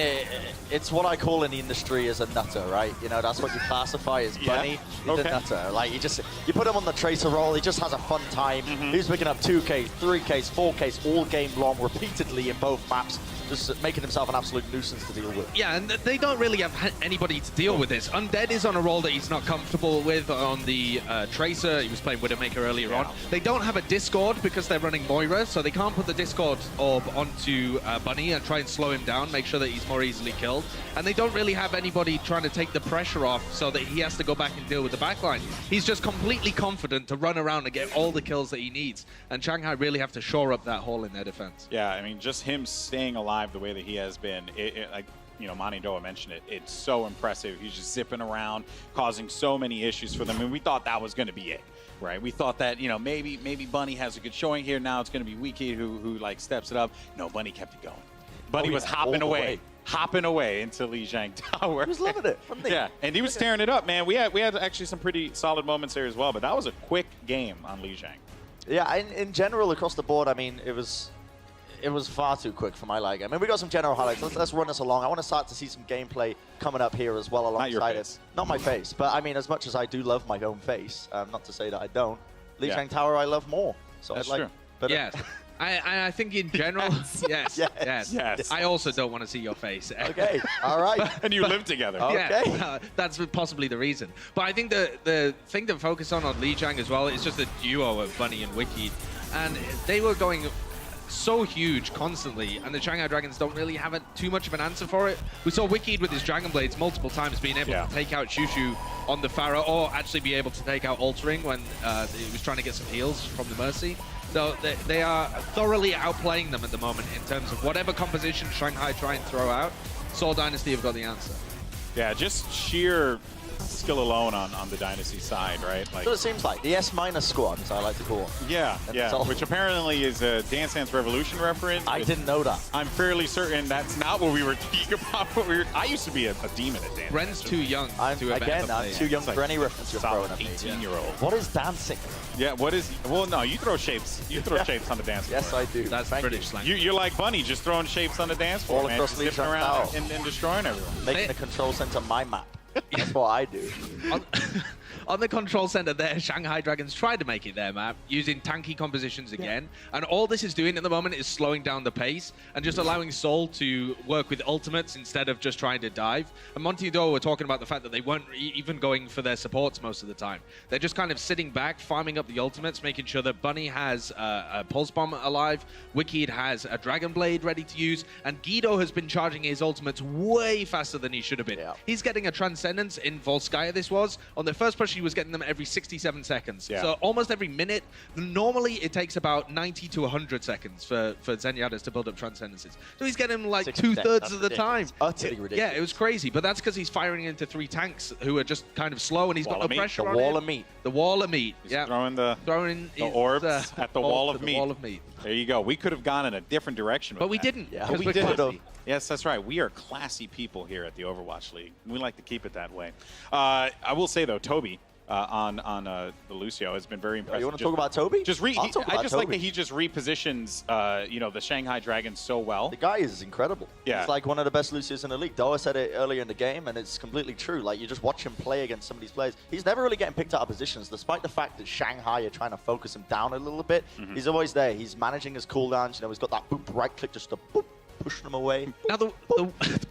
it's what I call in the industry as a nutter, right? That's what you classify as Bunny. He's a nutter. Like, you put him on the tracer roll, he just has a fun time. He's picking up 2Ks, 3Ks, 4Ks all game long, repeatedly in both maps, just making himself an absolute nuisance to deal with. Yeah, and they don't really have anybody to deal with this. Undead is on a role that he's not comfortable with on the Tracer. He was playing Widowmaker earlier on. They don't have a Discord because they're running Moira, so they can't put the Discord orb onto Bunny and try and slow him down, make sure that he's more easily killed. And they don't really have anybody trying to take the pressure off so that he has to go back and deal with the backline. He's just completely confident to run around and get all the kills that he needs. And Shanghai really have to shore up that hole in their defense. Yeah, I mean, just him staying alive the way that he has been, like, Mani Doa mentioned it, it's so impressive. He's just zipping around, causing so many issues for them. And we thought that was going to be it, right? We thought that, maybe Bunny has a good showing here. Now it's going to be Wiki who like steps it up. No, Bunny kept it going. Bunny was hopping away into Li Jiang Tower. He was loving it, wasn't he? Yeah, and he was tearing it up, man. We had actually some pretty solid moments there as well, but that was a quick game on Li Jiang. Yeah, in general, across the board, I mean, it was far too quick for my liking. I mean, we got some general highlights. Let's run this along. I want to start to see some gameplay coming up here as well alongside it. Not my face, but I mean, as much as I do love my own face, not to say that I don't, Li Jiang Tower I love more. So that's true. But yes. I think in general, yes. I also don't want to see your face. Okay, all right. And you live together. Okay. Yeah, that's possibly the reason. But I think the thing to focus on Li Jiang as well is just the duo of Bunny and Wiki. And they were going so huge constantly, and the Shanghai Dragons don't really have too much of an answer for it. We saw Wicked with his Dragon Blades multiple times being able to take out Shushu on the Pharah, or actually be able to take out Altering when he was trying to get some heals from the Mercy. So they are thoroughly outplaying them at the moment in terms of whatever composition Shanghai try and throw out. Seoul Dynasty have got the answer. Yeah, just sheer skill alone on the Dynasty side, right? Like, so it seems like the S- squad, as I like to call it. Yeah, which apparently is a Dance Dance Revolution reference. I didn't know that. I'm fairly certain that's not what we were speaking about. I used to be a demon at Dance. Ren's too young. I'm too young for any reference you're throwing at me. 18-year-old. What is dancing? Yeah, what is... Well, no, you throw shapes. You throw shapes on the dance floor. Yes, I do. That's British slang. You're like Bunny, just throwing shapes on the dance floor, all across zipping around and destroying everyone. Making the control center my map. That's what I do. On the control center there, Shanghai Dragons tried to make it their map using tanky compositions again. And all this is doing at the moment is slowing down the pace and just allowing Soul to work with ultimates instead of just trying to dive. And Monty and Doa were talking about the fact that they weren't even going for their supports most of the time. They're just kind of sitting back, farming up the ultimates, making sure that Bunny has a Pulse Bomb alive, Wicked has a Dragon Blade ready to use, and Guido has been charging his ultimates way faster than he should have been. He's getting a Transcend Transcendence in Volskaya this was. On the first push, he was getting them every 67 seconds. Yeah. So almost every minute. Normally, it takes about 90 to 100 seconds for Zenyatta's to build up Transcendences. So he's getting them like 2/3 of the time. Utterly ridiculous. Yeah, it was crazy. But that's because he's firing into 3 tanks who are just kind of slow, and he's got no pressure on The wall him. of meat. The wall of meat. He's yeah. throwing the his, orbs at the wall of the meat. wall of meat. There you go. We could have gone in a different direction. But with we that. didn't. Yeah, because we we're did. classy. Yes, that's right. We are classy people here at the Overwatch League. We like to keep it that way. I will say, though, Toby on the Lucio has been very impressive. You want to talk about Toby? I just I'll talk about like Toby. that he just repositions, the Shanghai Dragons so well. The guy is incredible. Yeah. He's like one of the best Lucios in the league. Doa said it earlier in the game, and it's completely true. Like, you just watch him play against some of these players. He's never really getting picked out of positions, despite the fact that Shanghai are trying to focus him down a little bit. He's always there. He's managing his cooldowns. He's got that boop right click just to boop, pushing them away. Now the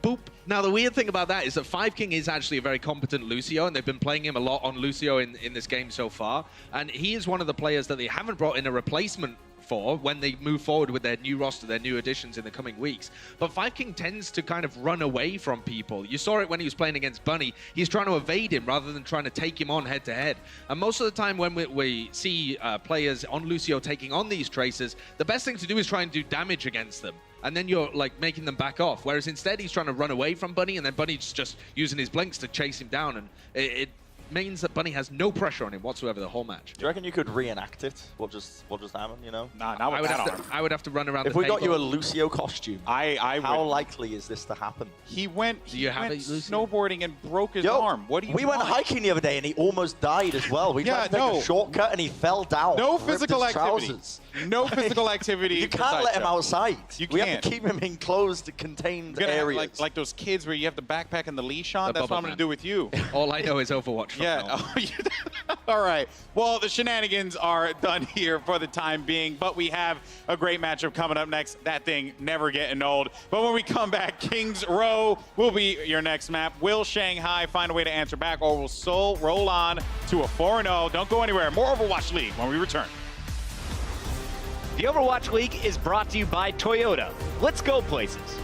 boop. Now the weird thing about that is that Five King is actually a very competent Lucio, and they've been playing him a lot on Lucio in this game so far. And he is one of the players that they haven't brought in a replacement for when they move forward with their new roster, their new additions in the coming weeks. But Five King tends to kind of run away from people. You saw it when he was playing against Bunny. He's trying to evade him rather than trying to take him on head to head. And most of the time when we see players on Lucio taking on these Tracers, the best thing to do is try and do damage against them. And then you're like making them back off. Whereas instead he's trying to run away from Bunny, and then Bunny's just using his blinks to chase him down. And it means that Bunny has no pressure on him whatsoever the whole match. Do you reckon you could reenact it? What just happened, you know? Nah, not with that arm. I would have to run around If the we table. got you a Lucio costume, how would. likely is this to happen? He went you have it, Lucio? snowboarding and broke his arm. What do you We went want? hiking the other day, and he almost died as well. We tried to take a shortcut, and he fell down. No ripped physical his activity. trousers. No physical activity. You can't let him outside. You We can't. have to keep him in closed, contained You're gonna have, areas. like those kids where you have the backpack and the leash on. The That's what I'm bubble going to do with you. All I know is Overwatch. from Yeah. now on. All right. Well, the shenanigans are done here for the time being, but we have a great matchup coming up next. That thing never getting old. But when we come back, Kings Row will be your next map. Will Shanghai find a way to answer back, or will Seoul roll on to a 4-0? Don't go anywhere. More Overwatch League when we return. The Overwatch League is brought to you by Toyota. Let's go places.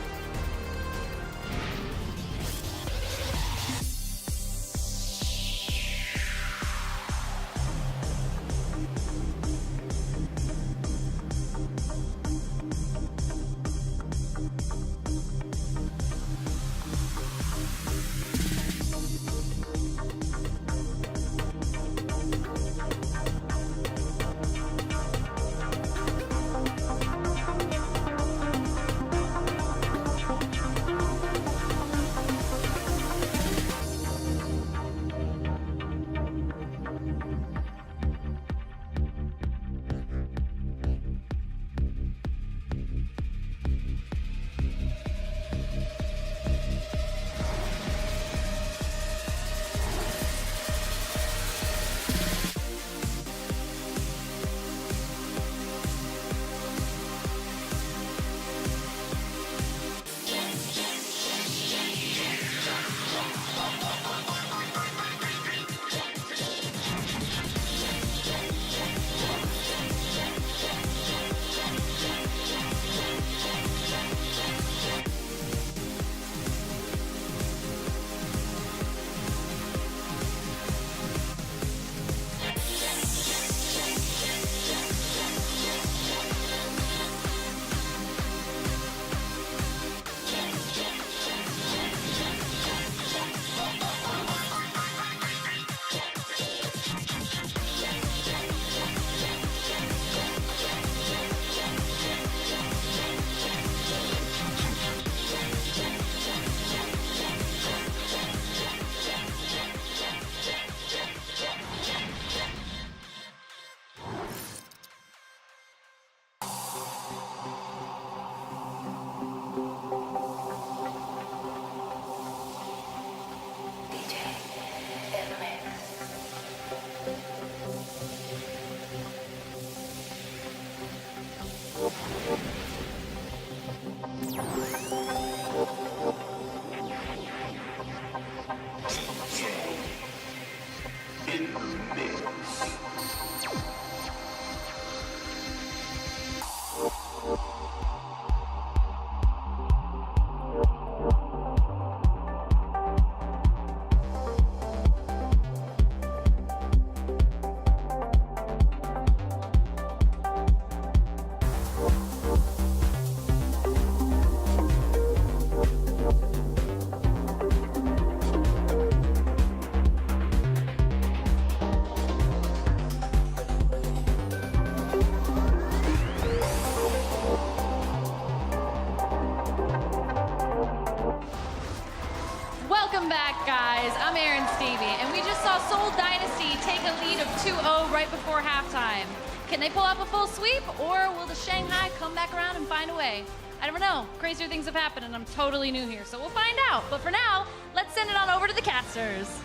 Welcome back, guys. I'm Aaron Stevie, and we just saw Seoul Dynasty take a lead of 2-0 right before halftime. Can they pull off a full sweep, or will the Shanghai come back around and find a way? I don't know. Crazier things have happened, and I'm totally new here, so we'll find out. But for now, let's send it on over to the casters.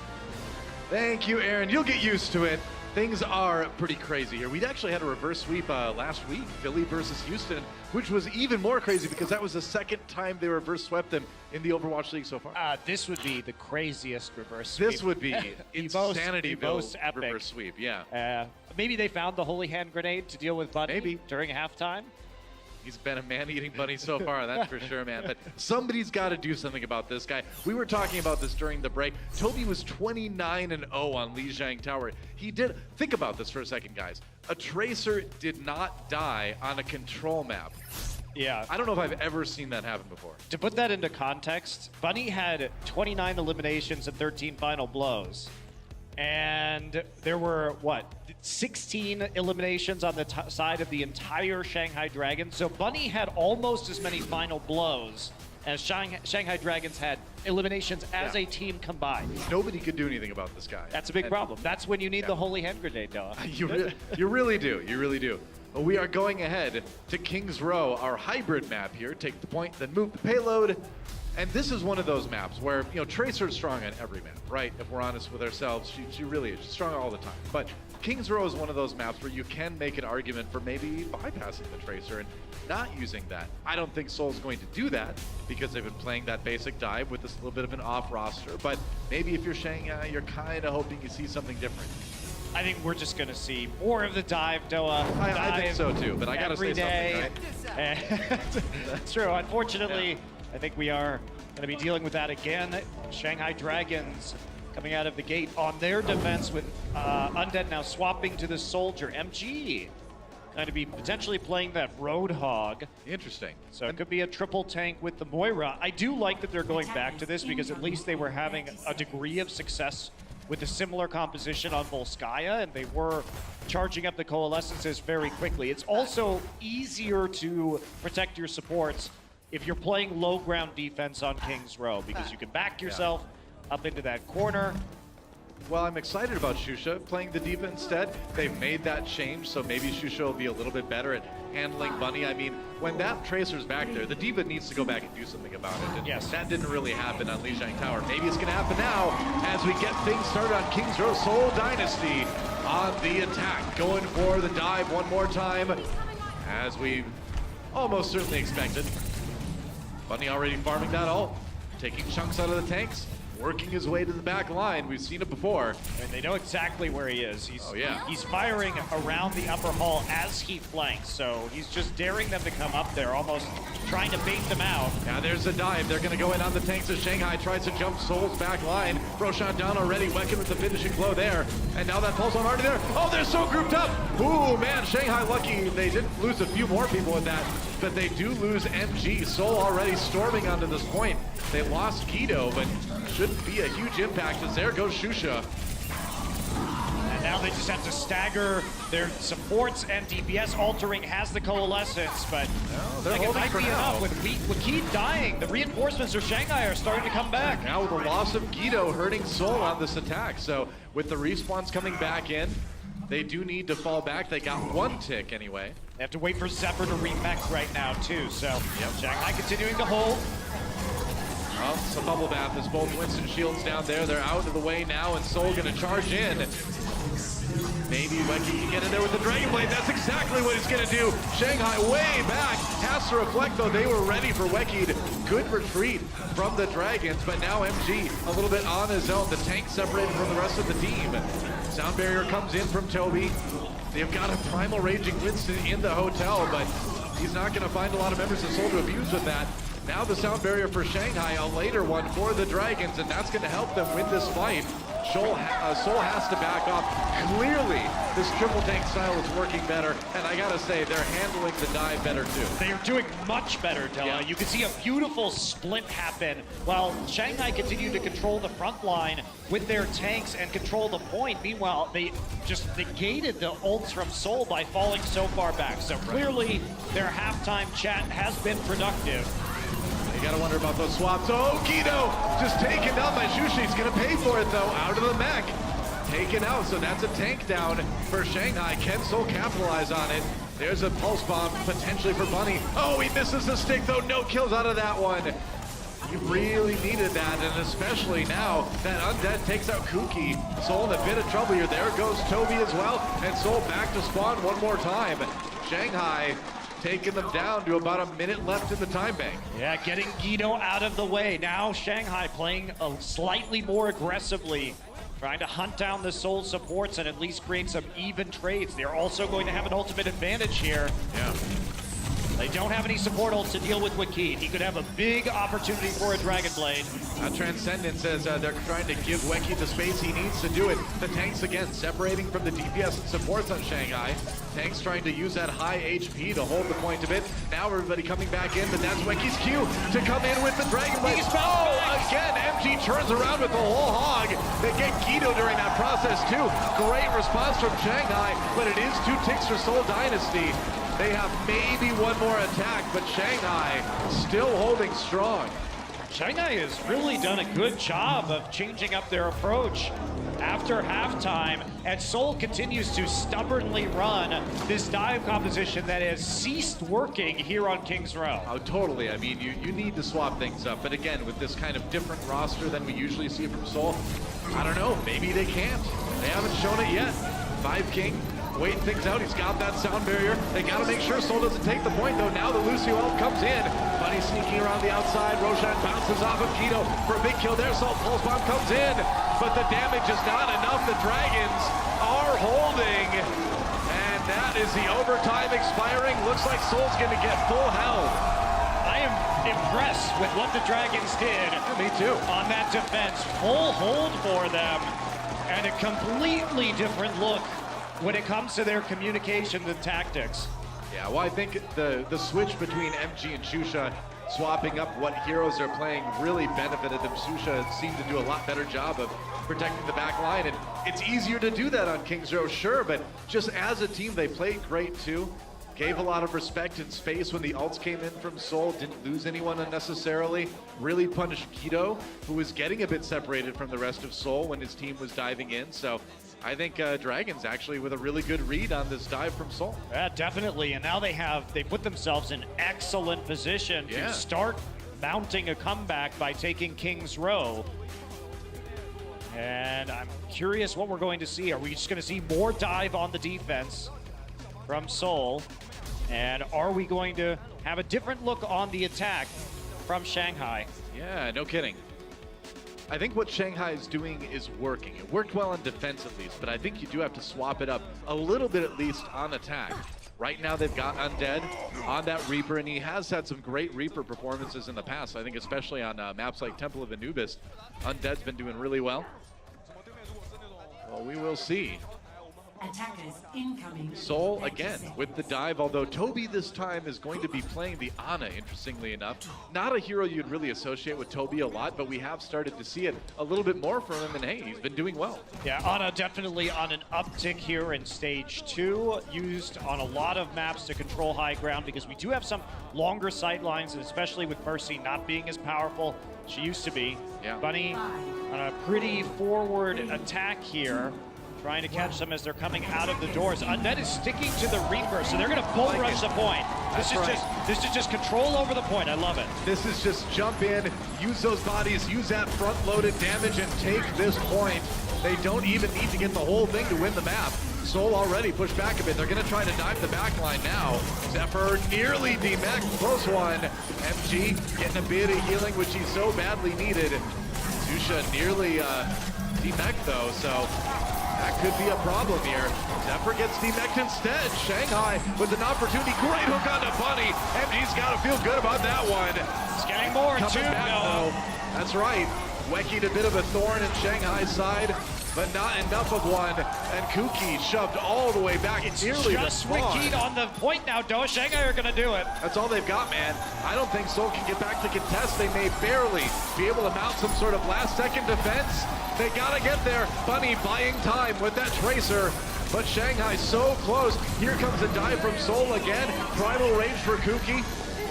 Thank you, Aaron. You'll get used to it. Things are pretty crazy here. We'd actually had a reverse sweep last week, Philly versus Houston, which was even more crazy because that was the second time they reverse swept them in the Overwatch League so far. This would be the craziest reverse sweep. This would be Insanityville epic. reverse sweep, yeah. Maybe they found the holy hand grenade to deal with Bunny during halftime. He's been a man-eating bunny so far, that's for sure, man. But somebody's got to do something about this guy. We were talking about this during the break. Toby was 29-0 on Lijiang Tower. He did, think about this for a second, guys. A Tracer did not die on a control map. Yeah. I don't know if I've ever seen that happen before. To put that into context, Bunny had 29 eliminations and 13 final blows. And there were, 16 eliminations on the side of the entire Shanghai Dragons. So Bunny had almost as many final blows as Shanghai Dragons had eliminations as a team combined. Nobody could do anything about this guy. That's a big problem. That's when you need the holy hand grenade, Noah. You really do. You really do. Well, we are going ahead to King's Row, our hybrid map here. Take the point, then move the payload. And this is one of those maps where, Tracer's strong on every map, right? If we're honest with ourselves, she really is. She's strong all the time. But King's Row is one of those maps where you can make an argument for maybe bypassing the Tracer and not using that. I don't think Seoul's going to do that because they've been playing that basic dive with this little bit of an off roster. But maybe if you're Shanghai, you're kind of hoping you see something different. I think we're just going to see more of the dive, Noah. I think so too, but I got to say something, right? That's true. Unfortunately, I think we are going to be dealing with that again. Shanghai Dragons coming out of the gate on their defense with Undead now swapping to the Soldier. MG going to be potentially playing that Roadhog. Interesting. So it could be a triple tank with the Moira. I do like that they're going back to this because at least they were having a degree of success with a similar composition on Volskaya, and they were charging up the coalescences very quickly. It's also easier to protect your supports if you're playing low ground defense on King's Row, because you can back yourself up into that corner. Well, I'm excited about Shusha playing the D.Va instead. They've made that change, so maybe Shusha will be a little bit better at handling Bunny. I mean, when that Tracer's back there, the D.Va needs to go back and do something about it. And that didn't really happen on Lijiang Tower. Maybe it's going to happen now as we get things started on King's Row. Seoul Dynasty on the attack, going for the dive one more time, as we almost certainly expected. Bunny already farming that ult, taking chunks out of the tanks, working his way to the back line. We've seen it before. And they know exactly where he is. He's firing around the upper hall as he flanks, so he's just daring them to come up there, almost trying to bait them out. Now there's a dive. They're going to go in on the tanks as Shanghai tries to jump Seoul's back line. Roshan down already, Wekin with the finishing blow there. And now that pulse on already there. Oh, they're so grouped up. Ooh, man, Shanghai lucky they didn't lose a few more people with that, but they do lose MG. Seoul already storming onto this point. They lost Guido, but shouldn't be a huge impact as there goes Shusha. And now they just have to stagger their supports, and DPS altering has the coalescence, but they're it holding might for be now. enough with Wakid dying. The reinforcements for Shanghai are starting to come back. Now with the loss of Guido hurting Seoul on this attack. So with the respawns coming back in, they do need to fall back. They got one tick anyway. They have to wait for Zephyr to remech right now too. So Shanghai continuing to hold. Well, it's a bubble bath as both Winston Shields down there. They're out of the way now, and Seoul gonna charge in. Maybe Wecky can get in there with the Dragon Blade. That's exactly what he's gonna do. Shanghai way back. Has to reflect though. They were ready for Wecky. Good retreat from the Dragons, but now MG a little bit on his own. The tank separated from the rest of the team. Sound barrier comes in from Toby. They've got a primal raging Winston in the hotel, but he's not gonna find a lot of members of Seoul to abuse with that. Now the sound barrier for Shanghai, a later one for the Dragons, and that's going to help them win this fight. Seoul has to back off. Clearly, this triple tank style is working better, and I gotta say, they're handling the dive better too. They are doing much better, Della. Yeah. You can see a beautiful split happen while Shanghai continue to control the front line with their tanks and control the point. Meanwhile, they just negated the ults from Seoul by falling so far back. So clearly, their halftime chat has been productive. You gotta wonder about those swaps. Oh, Guido just taken down by Xushi. He's gonna pay for it though, out of the mech. Taken out, so that's a tank down for Shanghai. Can Seoul capitalize on it? There's a pulse bomb potentially for Bunny. Oh, he misses the stick though, no kills out of that one. You really needed that, and especially now that Undead takes out Kuki. Seoul in a bit of trouble here. There goes Toby as well, and Seoul back to spawn one more time. Shanghai taking them down to about a minute left in the time bank. Yeah, getting Guido out of the way. Now Shanghai playing slightly more aggressively, trying to hunt down the Seoul supports and at least create some even trades. They're also going to have an ultimate advantage here. Yeah. They don't have any support ults to deal with Wakid. He could have a big opportunity for a Dragon Blade. Transcendent says they're trying to give Weki the space he needs to do it. The tanks again separating from the DPS and supports on Shanghai. Tanks trying to use that high HP to hold the point a bit. Now everybody coming back in, but that's Weki's cue to come in with the Dragon Blade. Oh, again, MG turns around with the whole hog. They get Guido during that process too. Great response from Shanghai, but it is 2 ticks for Seoul Dynasty. They have maybe one more attack, but Shanghai still holding strong. Shanghai has really done a good job of changing up their approach after halftime, and Seoul continues to stubbornly run this dive composition that has ceased working here on King's Row. Oh, totally. I mean, you need to swap things up, but again, with this kind of different roster than we usually see from Seoul, I don't know, maybe they can't. They haven't shown it yet. 5 King waiting things out. He's got that sound barrier. They got to make sure Seoul doesn't take the point, though. Now the Lucio elf comes in. Bunny sneaking around the outside. Roshan bounces off of Guido for a big kill there. Seoul pulse bomb comes in, but the damage is not enough. The Dragons are holding, and that is the overtime expiring. Looks like Seoul's going to get full health. I am impressed with what the Dragons did. Yeah, me too. On that defense. Full hold for them, and a completely different look when it comes to their communication and tactics. Yeah, well, I think the switch between MG and Shusha, swapping up what heroes they're playing, really benefited them. Shusha seemed to do a lot better job of protecting the back line, and it's easier to do that on King's Row, sure, but just as a team, they played great too. Gave a lot of respect and space when the ults came in from Seoul, didn't lose anyone unnecessarily, really punished Guido, who was getting a bit separated from the rest of Seoul when his team was diving in, so I think Dragons actually with a really good read on this dive from Seoul. Yeah, definitely. And now they put themselves in excellent position to start mounting a comeback by taking King's Row. And I'm curious what we're going to see. Are we just going to see more dive on the defense from Seoul? And are we going to have a different look on the attack from Shanghai? Yeah, no kidding. I think what Shanghai is doing is working. It worked well on defense at least, but I think you do have to swap it up a little bit at least on attack. Right now they've got Undead on that Reaper, and he has had some great Reaper performances in the past. I think especially on maps like Temple of Anubis, Undead's been doing really well. Well, we will see. Attackers incoming. Seoul again with the dive, although Toby this time is going to be playing the Ana, interestingly enough. Not a hero you'd really associate with Toby a lot, but we have started to see it a little bit more from him, and hey, he's been doing well. Yeah, Ana definitely on an uptick here in Stage 2, used on a lot of maps to control high ground, because we do have some longer sight lines, and especially with Mercy not being as powerful as she used to be. Yeah. Bunny on a pretty forward attack here, trying to catch them as they're coming out of the doors. Undead is sticking to the Reaper, so they're going to bull rush the point. This is just control over the point. I love it. This is just jump in, use those bodies, use that front-loaded damage, and take this point. They don't even need to get the whole thing to win the map. Seoul already pushed back a bit. They're going to try to dive the back line now. Zephyr nearly demech, close one. MG getting a bit of healing, which he so badly needed. Zusha nearly demech though, so that could be a problem here. Zephyr gets demeched instead. Shanghai with an opportunity. Great hook on the Bunny. MG's got to feel good about that one. It's getting more Coming too, back, though. That's right. Weki'd a bit of a thorn in Shanghai's side, but not enough of one. And Kuki shoved all the way back. It's nearly just the spawn. Wakid on the point now, though. Shanghai are going to do it. That's all they've got, man. I don't think Seoul can get back to contest. They may barely be able to mount some sort of last-second defense. They gotta get there. Bunny buying time with that Tracer, but Shanghai so close. Here comes a dive from Seoul again. Primal Rage for Kuki.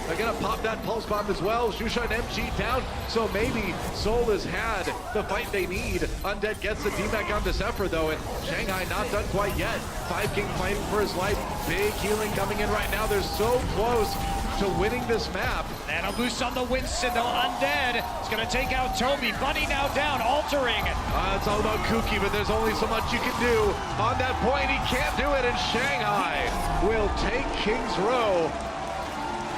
They're gonna pop that pulse bomb as well. Shusha and MG down, so maybe Seoul has had the fight they need. Undead gets the DMAC onto Zephyr though, and Shanghai not done quite yet. 5King fighting for his life. Big healing coming in right now. They're so close to winning this map. And a boost on the Winston, though. Undead is going to take out Toby. Bunny now down, altering. It's all about Kuki, but there's only so much you can do. On that point, he can't do it, and Shanghai will take King's Row.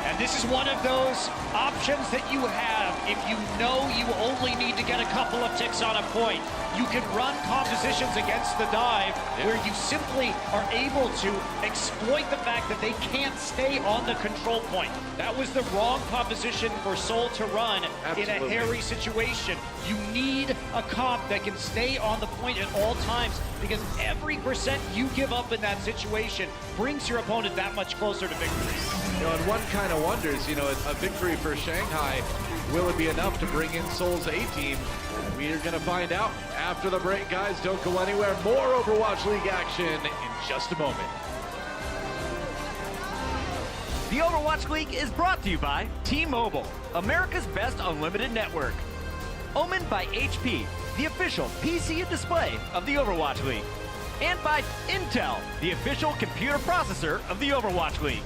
And this is one of those options that you have if you know you only need to get a couple of ticks on a point. You can run compositions against the dive where you simply are able to exploit the fact that they can't stay on the control point. That was the wrong composition for Seoul to run in a hairy situation. You need a comp that can stay on the point at all times, because every percent you give up in that situation brings your opponent that much closer to victory. You know, and one kind of wonders, you know, a victory for Shanghai, will it be enough to bring in Seoul's A-team? We are going to find out after the break, guys. Don't go anywhere. More Overwatch League action in just a moment. The Overwatch League is brought to you by T-Mobile, America's best unlimited network. Omen by HP, the official PC and display of the Overwatch League. And by Intel, the official computer processor of the Overwatch League.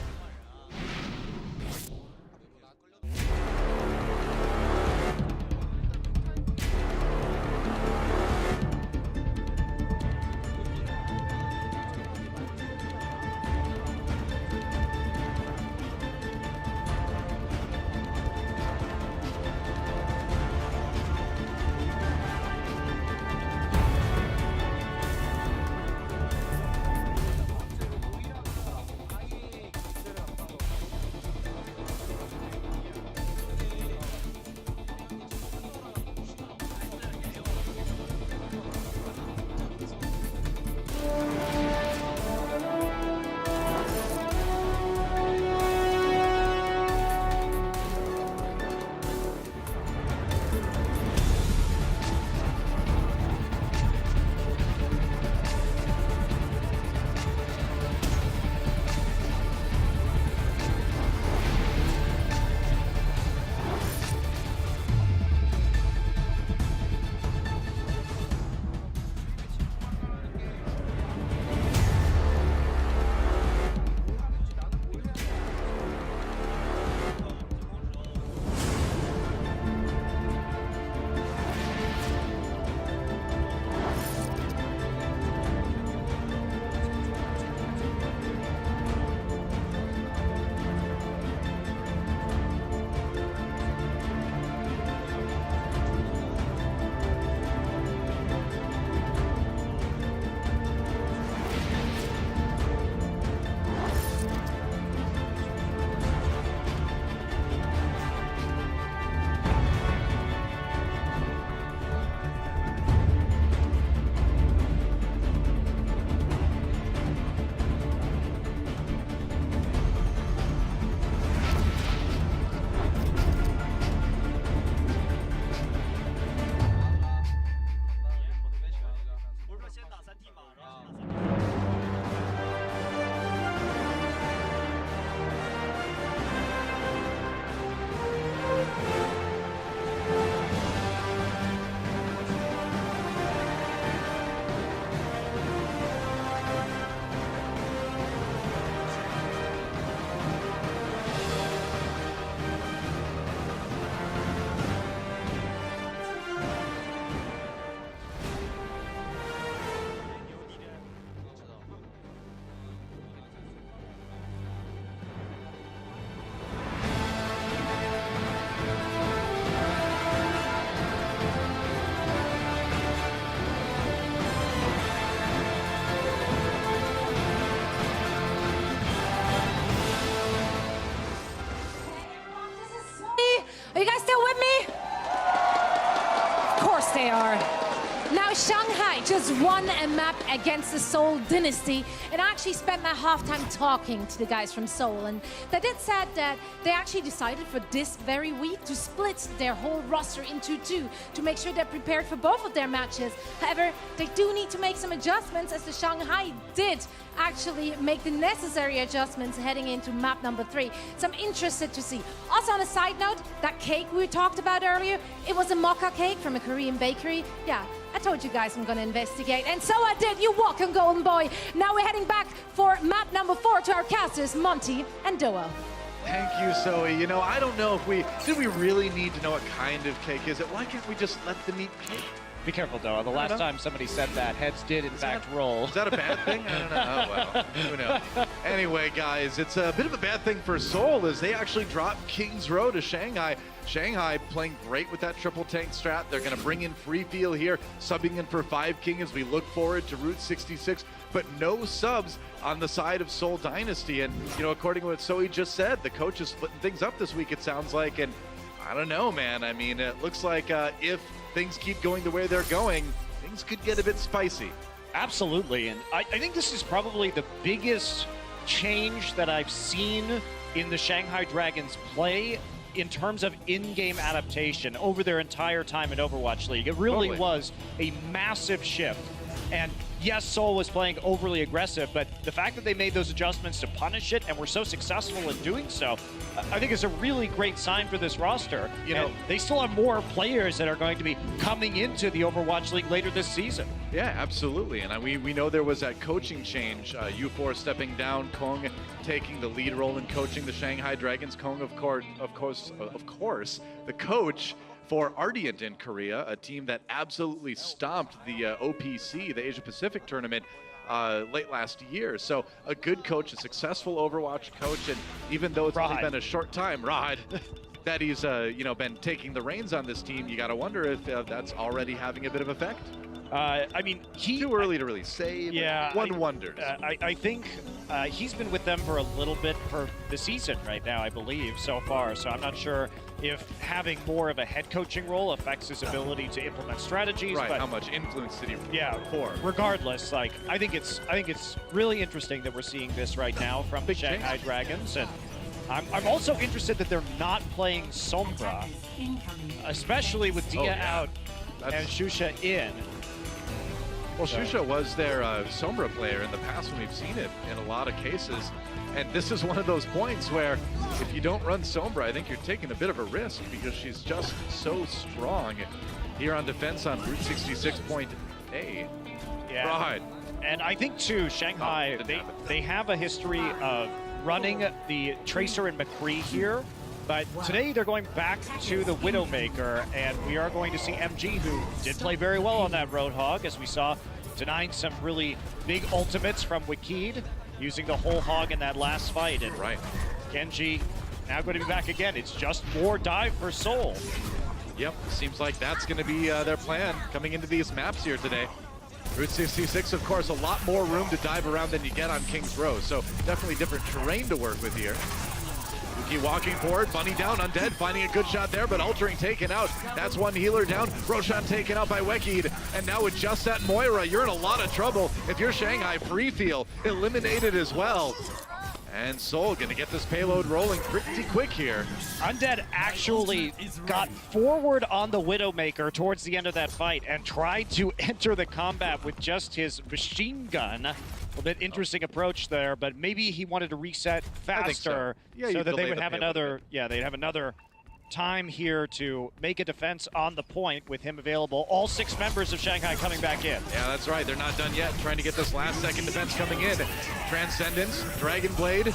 Now, Shanghai just won a map against the Seoul Dynasty, and I actually spent my halftime talking to the guys from Seoul, and they did said that they actually decided for this very week to split their whole roster into two to make sure they're prepared for both of their matches. However, they do need to make some adjustments, as the Shanghai did actually make the necessary adjustments heading into map number 3. So I'm interested to see. Also, on a side note, that cake we talked about earlier, it was a mocha cake from a Korean bakery. Yeah, I told you guys I'm gonna investigate, and so I did. You welcome, Golden Boy. Now we're heading back for map number 4 to our casters, Monty and Doa. Thank you, Zoe. You know, I don't know if do we really need to know what kind of cake is it? Why can't we just let them eat cake? Be careful, Doa. The last time somebody said that, heads did in fact roll. Is that a bad thing? I don't know. Oh, well, who knows? Anyway, guys, it's a bit of a bad thing for Seoul as they actually drop King's Row to Shanghai. Shanghai playing great with that triple tank strat. They're going to bring in Free Feel here, subbing in for 5 King as we look forward to Route 66, but no subs on the side of Seoul Dynasty. And, you know, according to what Zoe just said, the coach is splitting things up this week, it sounds like. And I don't know, man. I mean, it looks like if things keep going the way they're going, things could get a bit spicy. Absolutely, and I think this is probably the biggest change that I've seen in the Shanghai Dragons play in terms of in-game adaptation over their entire time in Overwatch League. It really was a massive shift. And yes, Seoul was playing overly aggressive, but the fact that they made those adjustments to punish it and were so successful in doing so, I think is a really great sign for this roster. You know, they still have more players that are going to be coming into the Overwatch League later this season. Yeah, absolutely. And we know there was that coaching change. U4 stepping down, Kong taking the lead role in coaching the Shanghai Dragons. Kong, of course, the coach for Ardiant in Korea, a team that absolutely stomped the OPC, the Asia Pacific tournament, late last year. So a good coach, a successful Overwatch coach, and even though it's only been a short time, Rod, that he's been taking the reins on this team, you got to wonder if that's already having a bit of effect. I mean, too early to really say. Yeah, one wonders. I think he's been with them for a little bit for the season right now, I believe, so far. So I'm not sure if having more of a head coaching role affects his ability to implement strategies. Right. But how much influence did he? Pour? Regardless, like I think it's really interesting that we're seeing this right now from the Shanghai Dragons, and I'm also interested that they're not playing Sombra, especially with Dia out and Shusha in. Well, Shusha was their Sombra player in the past when we've seen it in a lot of cases. And this is one of those points where if you don't run Sombra, I think you're taking a bit of a risk because she's just so strong here on defense on Route 66.A. Yeah. Right. And I think, too, Shanghai, they have a history of running the Tracer and McCree here. But today they're going back to the Widowmaker, and we are going to see MG, who did play very well on that Roadhog, as we saw, denying some really big ultimates from Wikid, using the whole hog in that last fight. And Genji now going to be back again. It's just more dive for Seoul. Yep, seems like that's going to be their plan coming into these maps here today. Route 66, of course, a lot more room to dive around than you get on King's Row, so definitely different terrain to work with here. Yuki walking forward, Bunny down, Undead finding a good shot there, but Altering taken out. That's one healer down, Roshan taken out by Wekid, and now with just that Moira, you're in a lot of trouble. If you're Shanghai, Free Feel eliminated as well. And Seoul gonna get this payload rolling pretty quick here. Undead actually got forward on the Widowmaker towards the end of that fight and tried to enter the combat with just his machine gun. A bit interesting approach there, but maybe he wanted to reset faster so that they would have another, they'd have another time here to make a defense on the point with him available. All 6 members of Shanghai coming back in. Yeah, that's right. They're not done yet. Trying to get this last second defense coming in. Transcendence, Dragon Blade,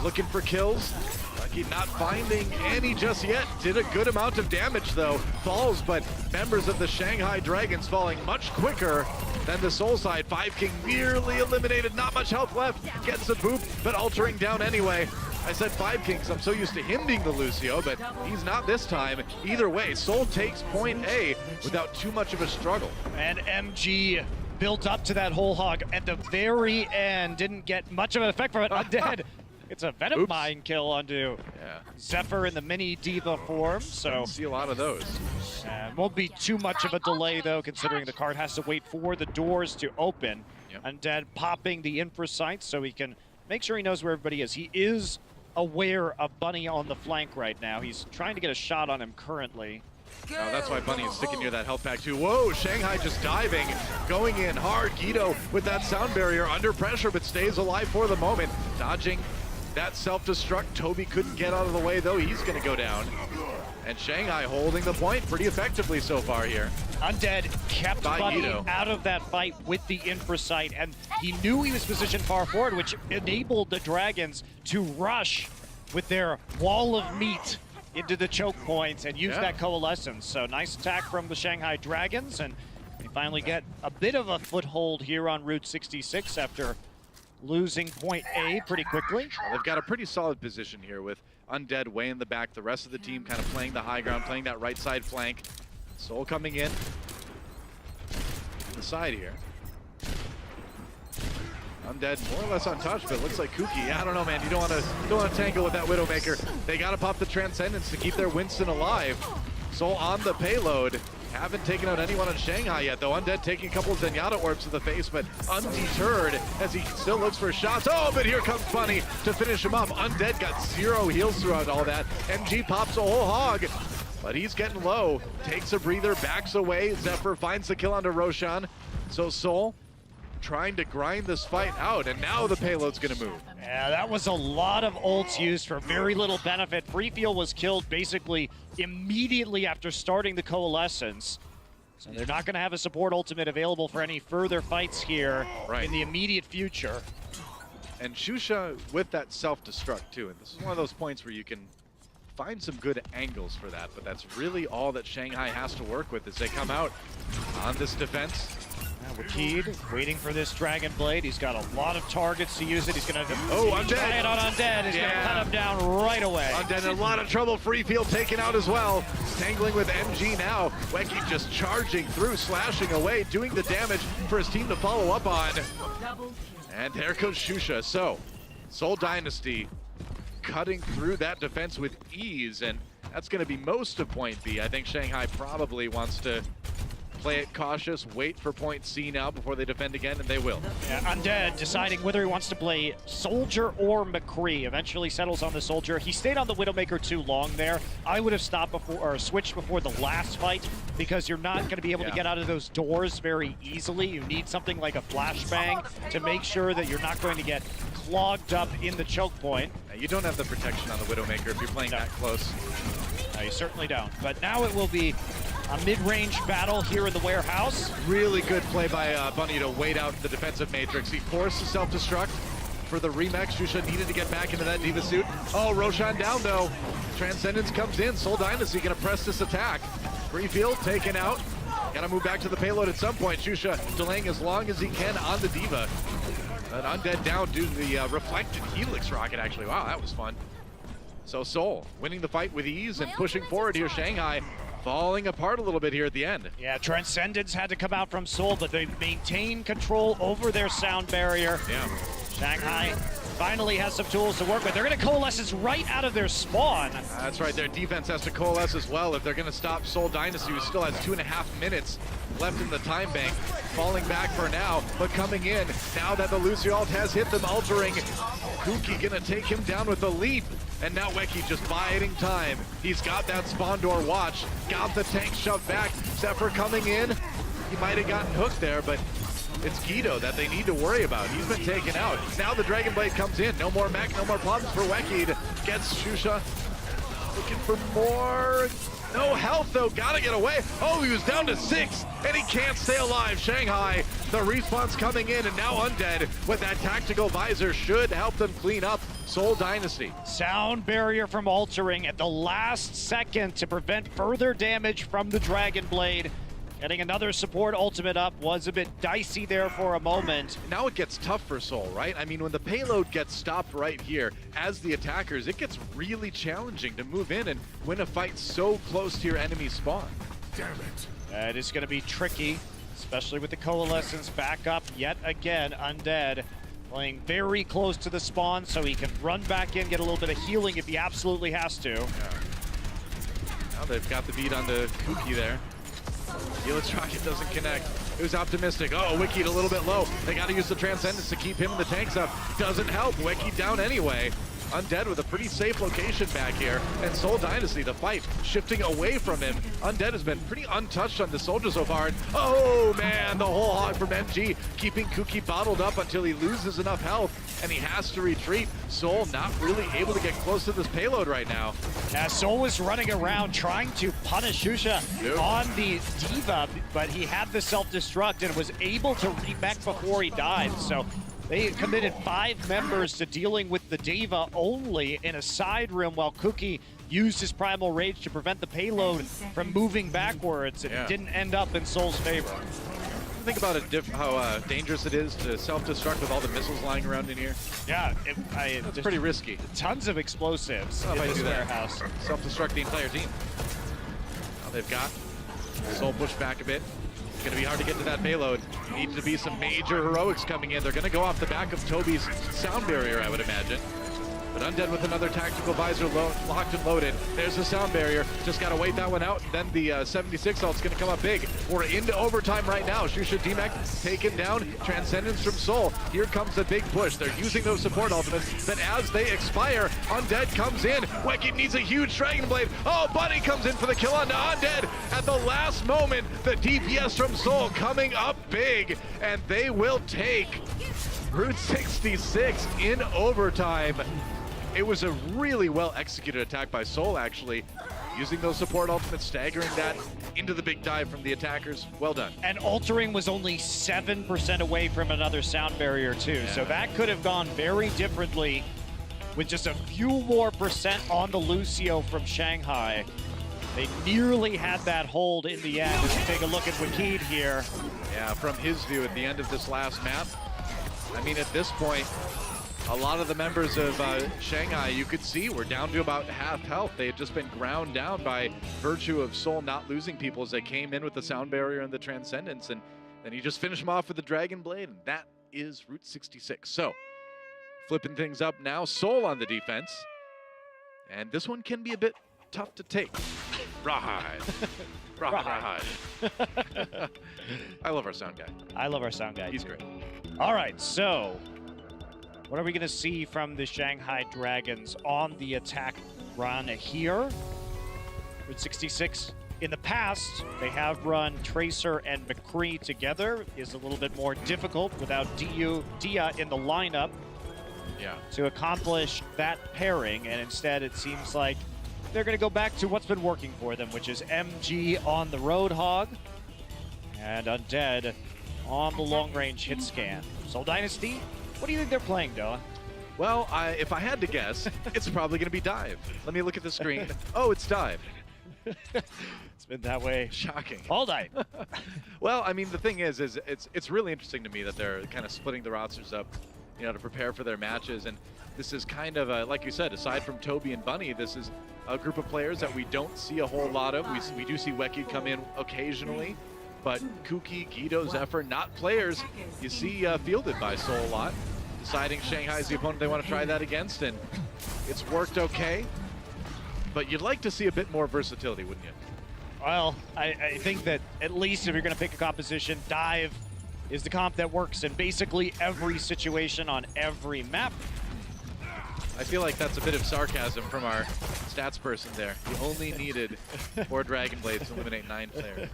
looking for kills. Lucky not finding any just yet. Did a good amount of damage though. Falls, but members of the Shanghai Dragons falling much quicker than the Seoul side. 5 King nearly eliminated. Not much health left. Gets a boop, but Altering down anyway. I said 5 King because I'm so used to him being the Lucio, but he's not this time. Either way, Seoul takes point A without too much of a struggle. And MG built up to that whole hog at the very end. Didn't get much of an effect from it. Undead It's a Venom Mine kill onto Yeah. Zephyr in the mini Diva form, so see a lot of those. Won't be too much of a delay though, considering the card has to wait for the doors to open. Undead popping the infra sights so he can make sure he knows where everybody is. He is aware of Bunny on the flank right now. He's trying to get a shot on him currently. Oh, that's why Bunny is sticking near that health pack too. Whoa, Shanghai just diving, going in hard. Guido with that sound barrier under pressure, but stays alive for the moment. Dodging that self-destruct. Toby couldn't get out of the way though. He's gonna go down. And Shanghai holding the point pretty effectively so far here. Undead kept Bunny Guido out of that fight with the infra sight, and he knew he was positioned far forward, which enabled the Dragons to rush with their wall of meat into the choke points and use that coalescence. So nice attack from the Shanghai Dragons, and they finally get a bit of a foothold here on Route 66 after losing point A pretty quickly. Well, they've got a pretty solid position here with Undead way in the back, the rest of the team kind of playing the high ground, playing that right side flank. Soul coming in the side here. Undead more or less untouched, but it looks like Kuki. I don't know, man. You don't want to tangle with that Widowmaker. They got to pop the Transcendence to keep their Winston alive. Soul on the payload. Haven't taken out anyone in Shanghai yet, though. Undead taking a couple of Zenyatta orbs to the face, but undeterred as he still looks for shots. Oh, but here comes Bunny to finish him up. Undead got 0 heals throughout all that. MG pops a whole hog, but he's getting low. Takes a breather, backs away. Zephyr finds the kill onto Roshan. So Soul trying to grind this fight out, and now the payload's gonna move. Yeah, that was a lot of ults used for very little benefit. Freefield was killed basically immediately after starting the coalescence. So they're not gonna have a support ultimate available for any further fights here in the immediate future. And Shusha with that self-destruct too, and this is one of those points where you can find some good angles for that, but that's really all that Shanghai has to work with as they come out on this defense. Wakid waiting for this Dragon Blade. He's got a lot of targets to use it. He's going to Undead. try it on Undead. He's going to cut him down right away. Undead in a lot of trouble. Freefield taken out as well. Tangling with MG now. Weki just charging through, slashing away, doing the damage for his team to follow up on. And there goes Shusha. So, Soul Dynasty cutting through that defense with ease, and that's going to be most of point B. I think Shanghai probably wants to play it cautious, wait for point C now before they defend again, and they will. Yeah, Undead deciding whether he wants to play Soldier or McCree. Eventually settles on the Soldier. He stayed on the Widowmaker too long there. I would have stopped before, or switched before the last fight, because you're not going to be able to get out of those doors very easily. You need something like a flashbang to make sure that you're not going to get clogged up in the choke point. You don't have the protection on the Widowmaker if you're playing that close. No, you certainly don't. But now it will be a mid-range battle here in the warehouse. Really good play by Bunny to wait out the defensive matrix. He forced the self-destruct for the remix. Shusha needed to get back into that Diva suit. Oh, Roshan down though. Transcendence comes in. Soul Dynasty gonna press this attack. Freefield taken out. Gotta move back to the payload at some point. Shusha delaying as long as he can on the Diva. But Undead down due to the reflected Helix rocket, actually. Wow, that was fun. So Soul winning the fight with ease and pushing forward here. Shanghai falling apart a little bit here at the end. Yeah, Transcendence had to come out from Soul, but they maintained control over their sound barrier. Yeah. Shanghai finally has some tools to work with. They're going to coalesce this right out of their spawn. That's right, their defense has to coalesce as well if they're going to stop Soul Dynasty, who still has 2.5 minutes left in the time bank. Falling back for now, but coming in now that the Lucy ult has hit them, altering. Kuki gonna take him down with a leap. And now Weki just biding time. He's got that spawn door watch, got the tank shoved back. Zephyr coming in. He might have gotten hooked there, but it's Guido that they need to worry about. He's been taken out. Now the Dragon Blade comes in. No more mech, no more problems for Weki. Gets Shusha. Looking for more. No health though, gotta get away. Oh, he was down to 6, and he can't stay alive. Shanghai, the respawn's coming in, and now Undead with that tactical visor should help them clean up Soul Dynasty. Sound barrier from altering at the last second to prevent further damage from the Dragon Blade. Getting another support ultimate up was a bit dicey there for a moment. Now it gets tough for Soul, right? I mean, when the payload gets stopped right here, as the attackers, it gets really challenging to move in and win a fight so close to your enemy spawn. Damn it. That is going to be tricky, especially with the Coalescence back up yet again. Undead Playing very close to the spawn so he can run back in, get a little bit of healing if he absolutely has to. Now they've got the beat onto Kuki there. Helix Rocket doesn't connect. It was optimistic. Oh, Wicked a little bit low. They got to use the Transcendence to keep him and the tanks up. Doesn't help. Wicked down anyway. Undead with a pretty safe location back here. And Soul Dynasty, the fight, shifting away from him. Undead has been pretty untouched on the soldier so far. And oh man, the whole hog from MG, keeping Kuki bottled up until he loses enough health and he has to retreat. Soul not really able to get close to this payload right now. Yeah, Soul was running around trying to punish Shusha on the D.Va, but he had the self-destruct and was able to remech before he died. So they committed 5 members to dealing with the D.Va only in a side room while Kuki used his Primal Rage to prevent the payload from moving backwards, and it didn't end up in Soul's favor. Think about how dangerous it is to self-destruct with all the missiles lying around in here. Yeah, it's pretty risky. Tons of explosives in this warehouse. Self-destruct the entire team. Now they've got Soul pushed back a bit. It's going to be hard to get to that payload. Needs to be some major heroics coming in. They're going to go off the back of Toby's sound barrier, I would imagine. But Undead with another tactical visor locked and loaded. There's the sound barrier. Just got to wait that one out. And then the 76 ult's going to come up big. We're into overtime right now. Shusha DMAC taken down. Transcendence from Soul. Here comes the big push. They're using those support ultimates. But as they expire, Undead comes in. Wicked needs a huge Dragon Blade. Oh, Bunny comes in for the kill on Undead. At the last moment, the DPS from Soul coming up big. And they will take Route 66 in overtime. It was a really well-executed attack by Soul, actually. Using those support ultimates, staggering that into the big dive from the attackers. Well done. And Altering was only 7% away from another sound barrier, too. Yeah. So that could have gone very differently with just a few more percent on the Lucio from Shanghai. They nearly had that hold in the end. Let's take a look at Wakid here. Yeah, from his view at the end of this last map, I mean, at this point, a lot of the members of Shanghai, you could see, were down to about half health. They had just been ground down by virtue of Soul not losing people as they came in with the sound barrier and the Transcendence. And then you just finish them off with the Dragon Blade, and that is Route 66. So, flipping things up now, Soul on the defense. And this one can be a bit tough to take. Rawhide. Rawhide. I love our sound guy. I love our sound guy. He's great. All right, so what are we going to see from the Shanghai Dragons on the attack run here? With 66 in the past, they have run Tracer and McCree together. Is a little bit more difficult without Dia in the lineup to accomplish that pairing, and instead it seems like they're going to go back to what's been working for them, which is MG on the Roadhog and Undead on the long-range hit scan. Soul Dynasty, what do you think they're playing, Doa? Well, if I had to guess, it's probably going to be Dive. Let me look at the screen. Oh, it's Dive. It's been that way. Shocking. All night. Well, I mean, the thing is it's really interesting to me that they're kind of splitting the rosters up, you know, to prepare for their matches. And this is kind of, like you said, aside from Toby and Bunny, this is a group of players that we don't see a whole lot of. We do see Weki come in occasionally, but Kuki, Guido, Zephyr, not players you see fielded by Soul a lot. Deciding Shanghai is the opponent they want to try that against, and it's worked okay. But you'd like to see a bit more versatility, wouldn't you? Well, I think that at least if you're going to pick a composition, Dive is the comp that works in basically every situation on every map. I feel like that's a bit of sarcasm from our stats person there. You only needed 4 Dragon Blades to eliminate 9 players.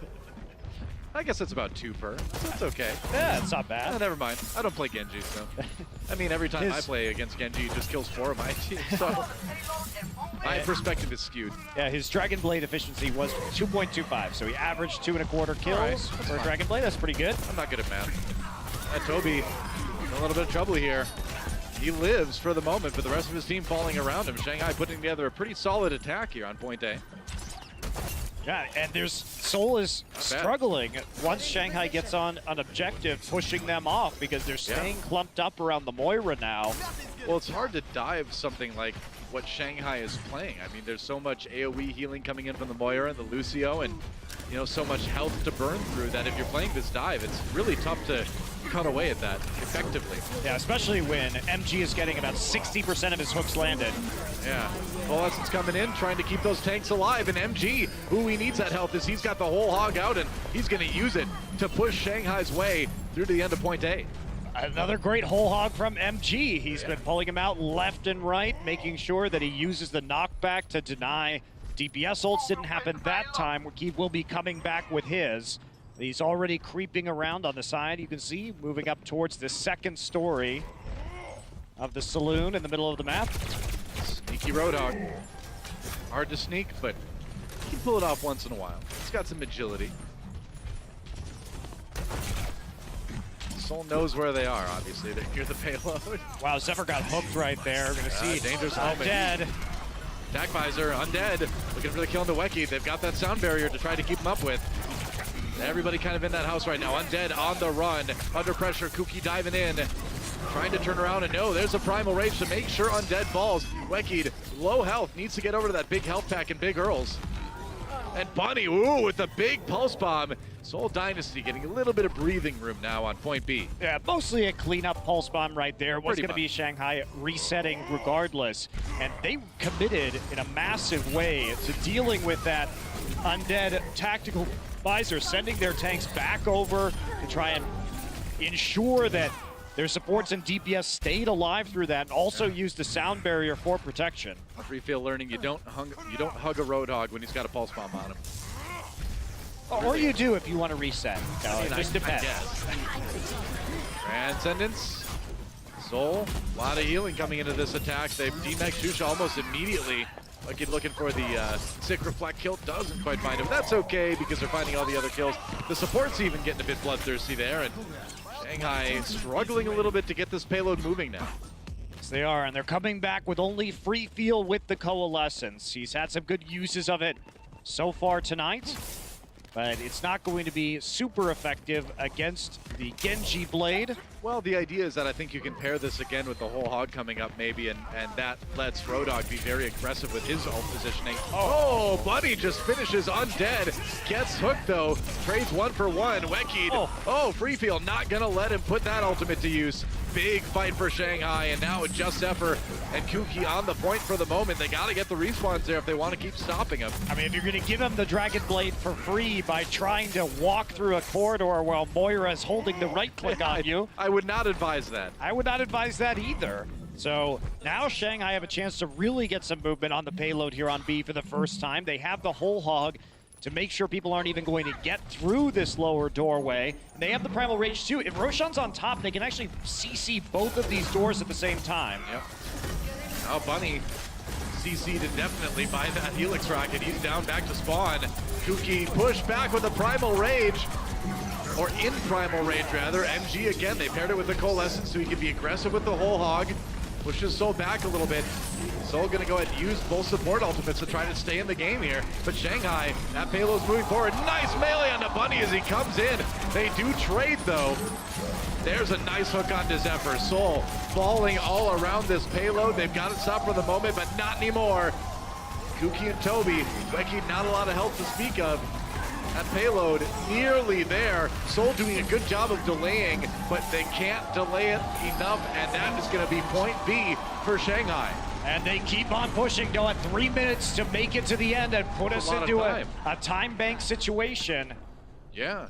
I guess that's about 2 per, so it's okay. Yeah, it's not bad. Oh, never mind. I don't play Genji, so. I mean, every time I play against Genji, it just kills 4 of my team, so. My perspective is skewed. Yeah, his Dragon Blade efficiency was 2.25, so he averaged 2.25 kills for a Dragon Blade. That's pretty good. I'm not good at math. Toby in a little bit of trouble here. He lives for the moment, but the rest of his team falling around him. Shanghai putting together a pretty solid attack here on point A. Yeah, and Soul is struggling once Shanghai gets on an objective, pushing them off because they're staying clumped up around the Moira now. Well, it's hard to dive something like what Shanghai is playing. I mean, there's so much AoE healing coming in from the Moira and the Lucio, and you know, so much health to burn through that if you're playing this dive, it's really tough to cut away at that effectively. Yeah, especially when MG is getting about 60% of his hooks landed. Yeah, Coalescence coming in, trying to keep those tanks alive, and MG, who he needs that health, is he's got the whole hog out, and he's going to use it to push Shanghai's way through to the end of point A. Another great whole hog from MG. He's been pulling him out left and right, making sure that he uses the knockback to deny DPS ults. Didn't happen that time. He will be coming back with his. He's already creeping around on the side. You can see moving up towards the second story of the saloon in the middle of the map. Sneaky Roadhog. Hard to sneak, but he can pull it off once in a while. He's got some agility. Soul knows where they are, obviously. They're near the payload. Wow, Zephyr got hooked right there. We're going to see dangerous Undead. Attack Visor, Undead, looking for the kill into Weki. They've got that sound barrier to try to keep him up with. Everybody kind of in that house right now. Undead on the run, under pressure. Kuki diving in, trying to turn around, and no, there's a Primal Rage to make sure Undead falls. Weki, low health, needs to get over to that big health pack and big Earls. And Bunny, ooh, with the big Pulse Bomb. Seoul Dynasty getting a little bit of breathing room now on point B. Yeah, mostly a cleanup Pulse Bomb right there. Was going to be Shanghai resetting regardless. And they committed in a massive way to dealing with that Undead tactical visor, sending their tanks back over to try and ensure that their supports and DPS stayed alive through that, and also used the sound barrier for protection. Free Field learning you don't hug a Roadhog when he's got a Pulse Bomb on him. Or you do if you want to reset. No, it just depends. Transcendence. Soul, a lot of healing coming into this attack. They've demexed Shusha almost immediately. Looking for the Sick Reflect kill, doesn't quite find him. That's okay because they're finding all the other kills. The support's even getting a bit bloodthirsty there, and Shanghai struggling a little bit to get this payload moving now. Yes, they are, and they're coming back with only Free Feel with the Coalescence. He's had some good uses of it so far tonight, but it's not going to be super effective against the Genji Blade. Well, the idea is that I think you can pair this again with the whole hog coming up maybe, and that lets Roadhog be very aggressive with his ult positioning. Oh, Buddy just finishes Undead. Gets hooked though, trades 1 for 1. Weki, oh, Free Field not gonna let him put that ultimate to use. Big fight for Shanghai, and now with just Zephyr and Kuki on the point for the moment, they gotta get the respawns there if they want to keep stopping him. I mean, if you're gonna give him the Dragon Blade for free by trying to walk through a corridor while Moira is holding the right click on you. I would not advise that. I would not advise that either. So now Shanghai have a chance to really get some movement on the payload here on B for the first time. They have the whole hog to make sure people aren't even going to get through this lower doorway. They have the Primal Rage too. If Roshan's on top, they can actually CC both of these doors at the same time. Yep. Oh, Bunny CC'd indefinitely by that Helix Rocket. He's down back to spawn. Kuki pushed back with a Primal Rage. Or in Primal Rage, rather. MG again, they paired it with the Coalescence so he can be aggressive with the whole hog. Pushes Soul back a little bit. Soul gonna go ahead and use both support ultimates to try to stay in the game here. But Shanghai, that payload's moving forward. Nice melee on the Bunny as he comes in. They do trade though. There's a nice hook onto Zephyr. Soul falling all around this payload. They've got it stopped for the moment, but not anymore. Kuki and Toby, Weki not a lot of health to speak of. That payload nearly there. Soul doing a good job of delaying, but they can't delay it enough, and that is going to be point B for Shanghai. And they keep on pushing. They'll have 3 minutes to make it to the end and put us into a time bank situation. Yeah.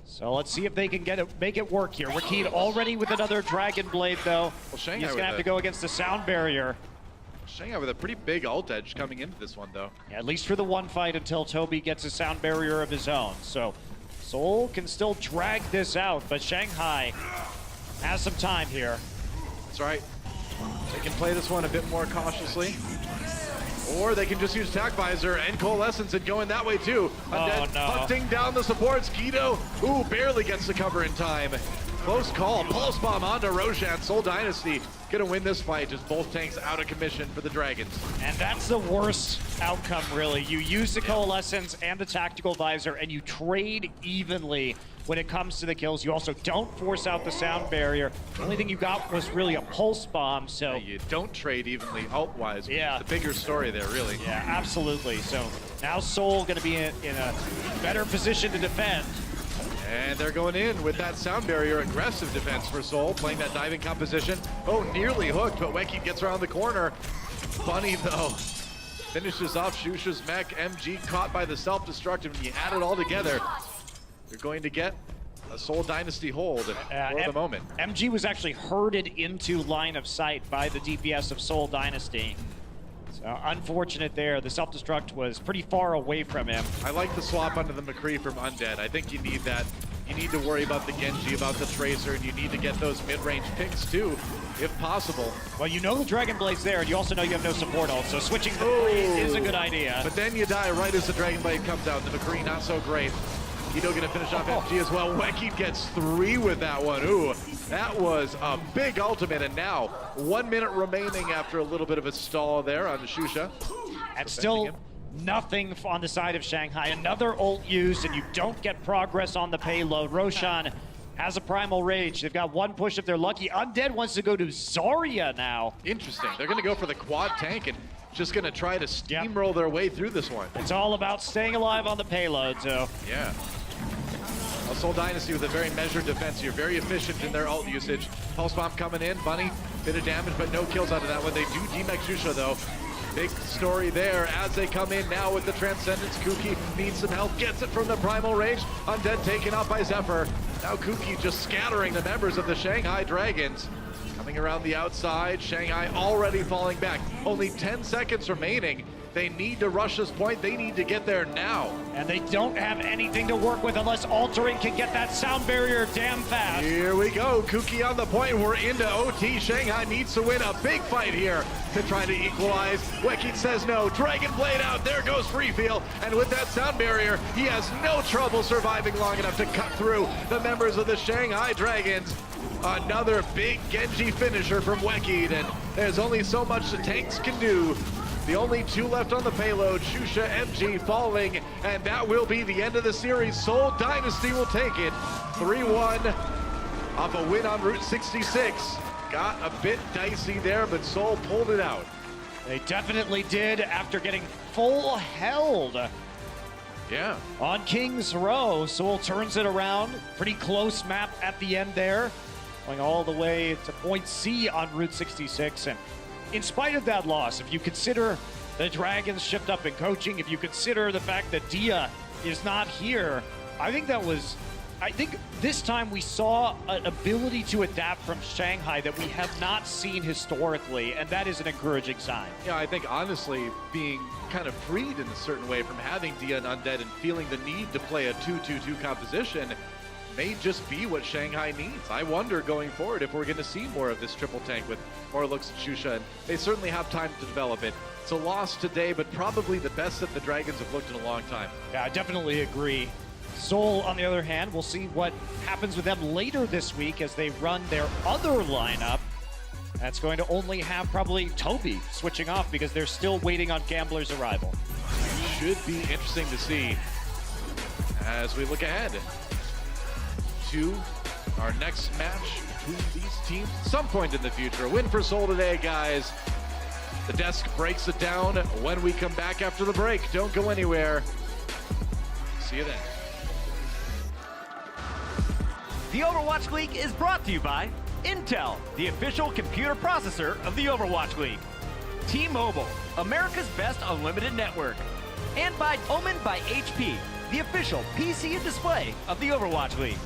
So let's see if they can make it work here. Rakid already with another Dragon Blade, though. Well, Shanghai he's going to have to go against the sound barrier. Shanghai with a pretty big ult edge coming into this one, though. Yeah, at least for the one fight until Toby gets a sound barrier of his own. So Soul can still drag this out, but Shanghai has some time here. That's right. They can play this one a bit more cautiously. Or they can just use Attack Visor and Coalescence and go in that way too. Undead hunting down the supports. Guido, ooh, barely gets the cover in time. Close call. Pulse Bomb onto Roshan. Seoul Dynasty gonna win this fight. Just both tanks out of commission for the Dragons. And that's the worst outcome, really. You use the Coalescence and the Tactical Visor, and you trade evenly when it comes to the kills. You also don't force out the sound barrier. The only thing you got was really a pulse bomb, so... You don't trade evenly ult-wise. Yeah. The bigger story there, really. Yeah, absolutely. So now Soul going to be in a better position to defend. And they're going in with that sound barrier. Aggressive defense for Soul, playing that diving composition. Oh, nearly hooked, but Weki gets around the corner. Bunny, though, finishes off Shusha's mech. MG caught by the self-destructive. When you add it all together, you're going to get a Soul Dynasty hold for the moment. MG was actually herded into line of sight by the DPS of Soul Dynasty. So unfortunate there. The self-destruct was pretty far away from him. I like the swap onto the McCree from Undead. I think you need that. You need to worry about the Genji, about the Tracer, and you need to get those mid-range picks too, if possible. Well, you know the Dragon Blade's there, and you also know you have no support ult, so switching to McCree is a good idea. But then you die right as the Dragon Blade comes out. The McCree not so great. Kido gonna finish off MG as well. Weki gets 3 with that one. Ooh, that was a big ultimate, and now 1 minute remaining after a little bit of a stall there on Shusha. And still nothing on the side of Shanghai. Another ult used, and you don't get progress on the payload. Roshan has a Primal Rage. They've got one push if they're lucky. Undead wants to go to Zarya now. Interesting. They're gonna go for the quad tank and just gonna try to steamroll their way through this one. It's all about staying alive on the payload, so. Yeah. A Soul Dynasty with a very measured defense here, very efficient in their ult usage. Pulse Bomb coming in, Bunny, bit of damage, but no kills out of that one. They do demech Shusha though. Big story there as they come in now with the Transcendence. Kuki needs some help, gets it from the Primal Rage. Undead taken out by Zephyr. Now Kuki just scattering the members of the Shanghai Dragons. Coming around the outside, Shanghai already falling back. Only 10 seconds remaining. They need to rush this point. They need to get there now. And they don't have anything to work with unless Altering can get that sound barrier damn fast. Here we go. Kuki on the point. We're into OT. Shanghai needs to win a big fight here to try to equalize. Weki says no. Dragon Blade out. There goes Freefeel. And with that sound barrier, he has no trouble surviving long enough to cut through the members of the Shanghai Dragons. Another big Genji finisher from Weki. And there's only so much the tanks can do. The only 2 left on the payload, Shusha, MG falling, and that will be the end of the series. Soul Dynasty will take it 3-1 off a win on Route 66. Got a bit dicey there, but Soul pulled it out. They definitely did after getting full held. Yeah. On King's Row, Soul turns it around. Pretty close map at the end there. Going all the way to point C on Route 66. And in spite of that loss, if you consider the Dragons shift up in coaching, if you consider the fact that Dia is not here, I think this time we saw an ability to adapt from Shanghai that we have not seen historically, and that is an encouraging sign. Yeah, I think honestly, being kind of freed in a certain way from having Dia and Undead and feeling the need to play a 2-2-2 composition may just be what Shanghai needs. I wonder going forward if we're going to see more of this triple tank with more looks at Shusha, and they certainly have time to develop it. It's a loss today, but probably the best that the Dragons have looked in a long time. Yeah, I definitely agree. Soul, on the other hand, we'll see what happens with them later this week as they run their other lineup. That's going to only have probably Toby switching off because they're still waiting on Gambler's arrival. Should be interesting to see as we look ahead to our next match between these teams at some point in the future. A win for Soul today, guys. The desk breaks it down when we come back after the break. Don't go anywhere. See you then. The Overwatch League is brought to you by Intel, the official computer processor of the Overwatch League. T-Mobile, America's best unlimited network. And by Omen by HP, the official PC and display of the Overwatch League.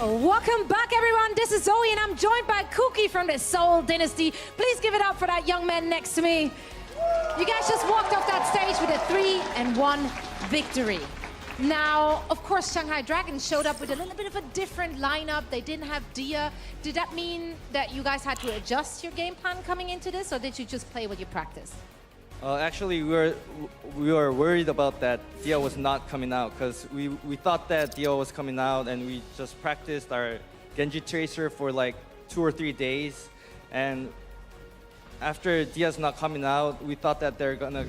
Welcome back, everyone. This is Zoe, and I'm joined by Cookie from the Seoul Dynasty. Please give it up for that young man next to me. You guys just walked off that stage with a 3-1 victory. Now, of course, Shanghai Dragons showed up with a little bit of a different lineup. They didn't have Dia. Did that mean that you guys had to adjust your game plan coming into this, or did you just play what you practiced? Actually, we were worried about that Dia was not coming out, because we thought that Dia was coming out, and we just practiced our Genji Tracer for like 2 or 3 days. And after Dia's not coming out, we thought that they're gonna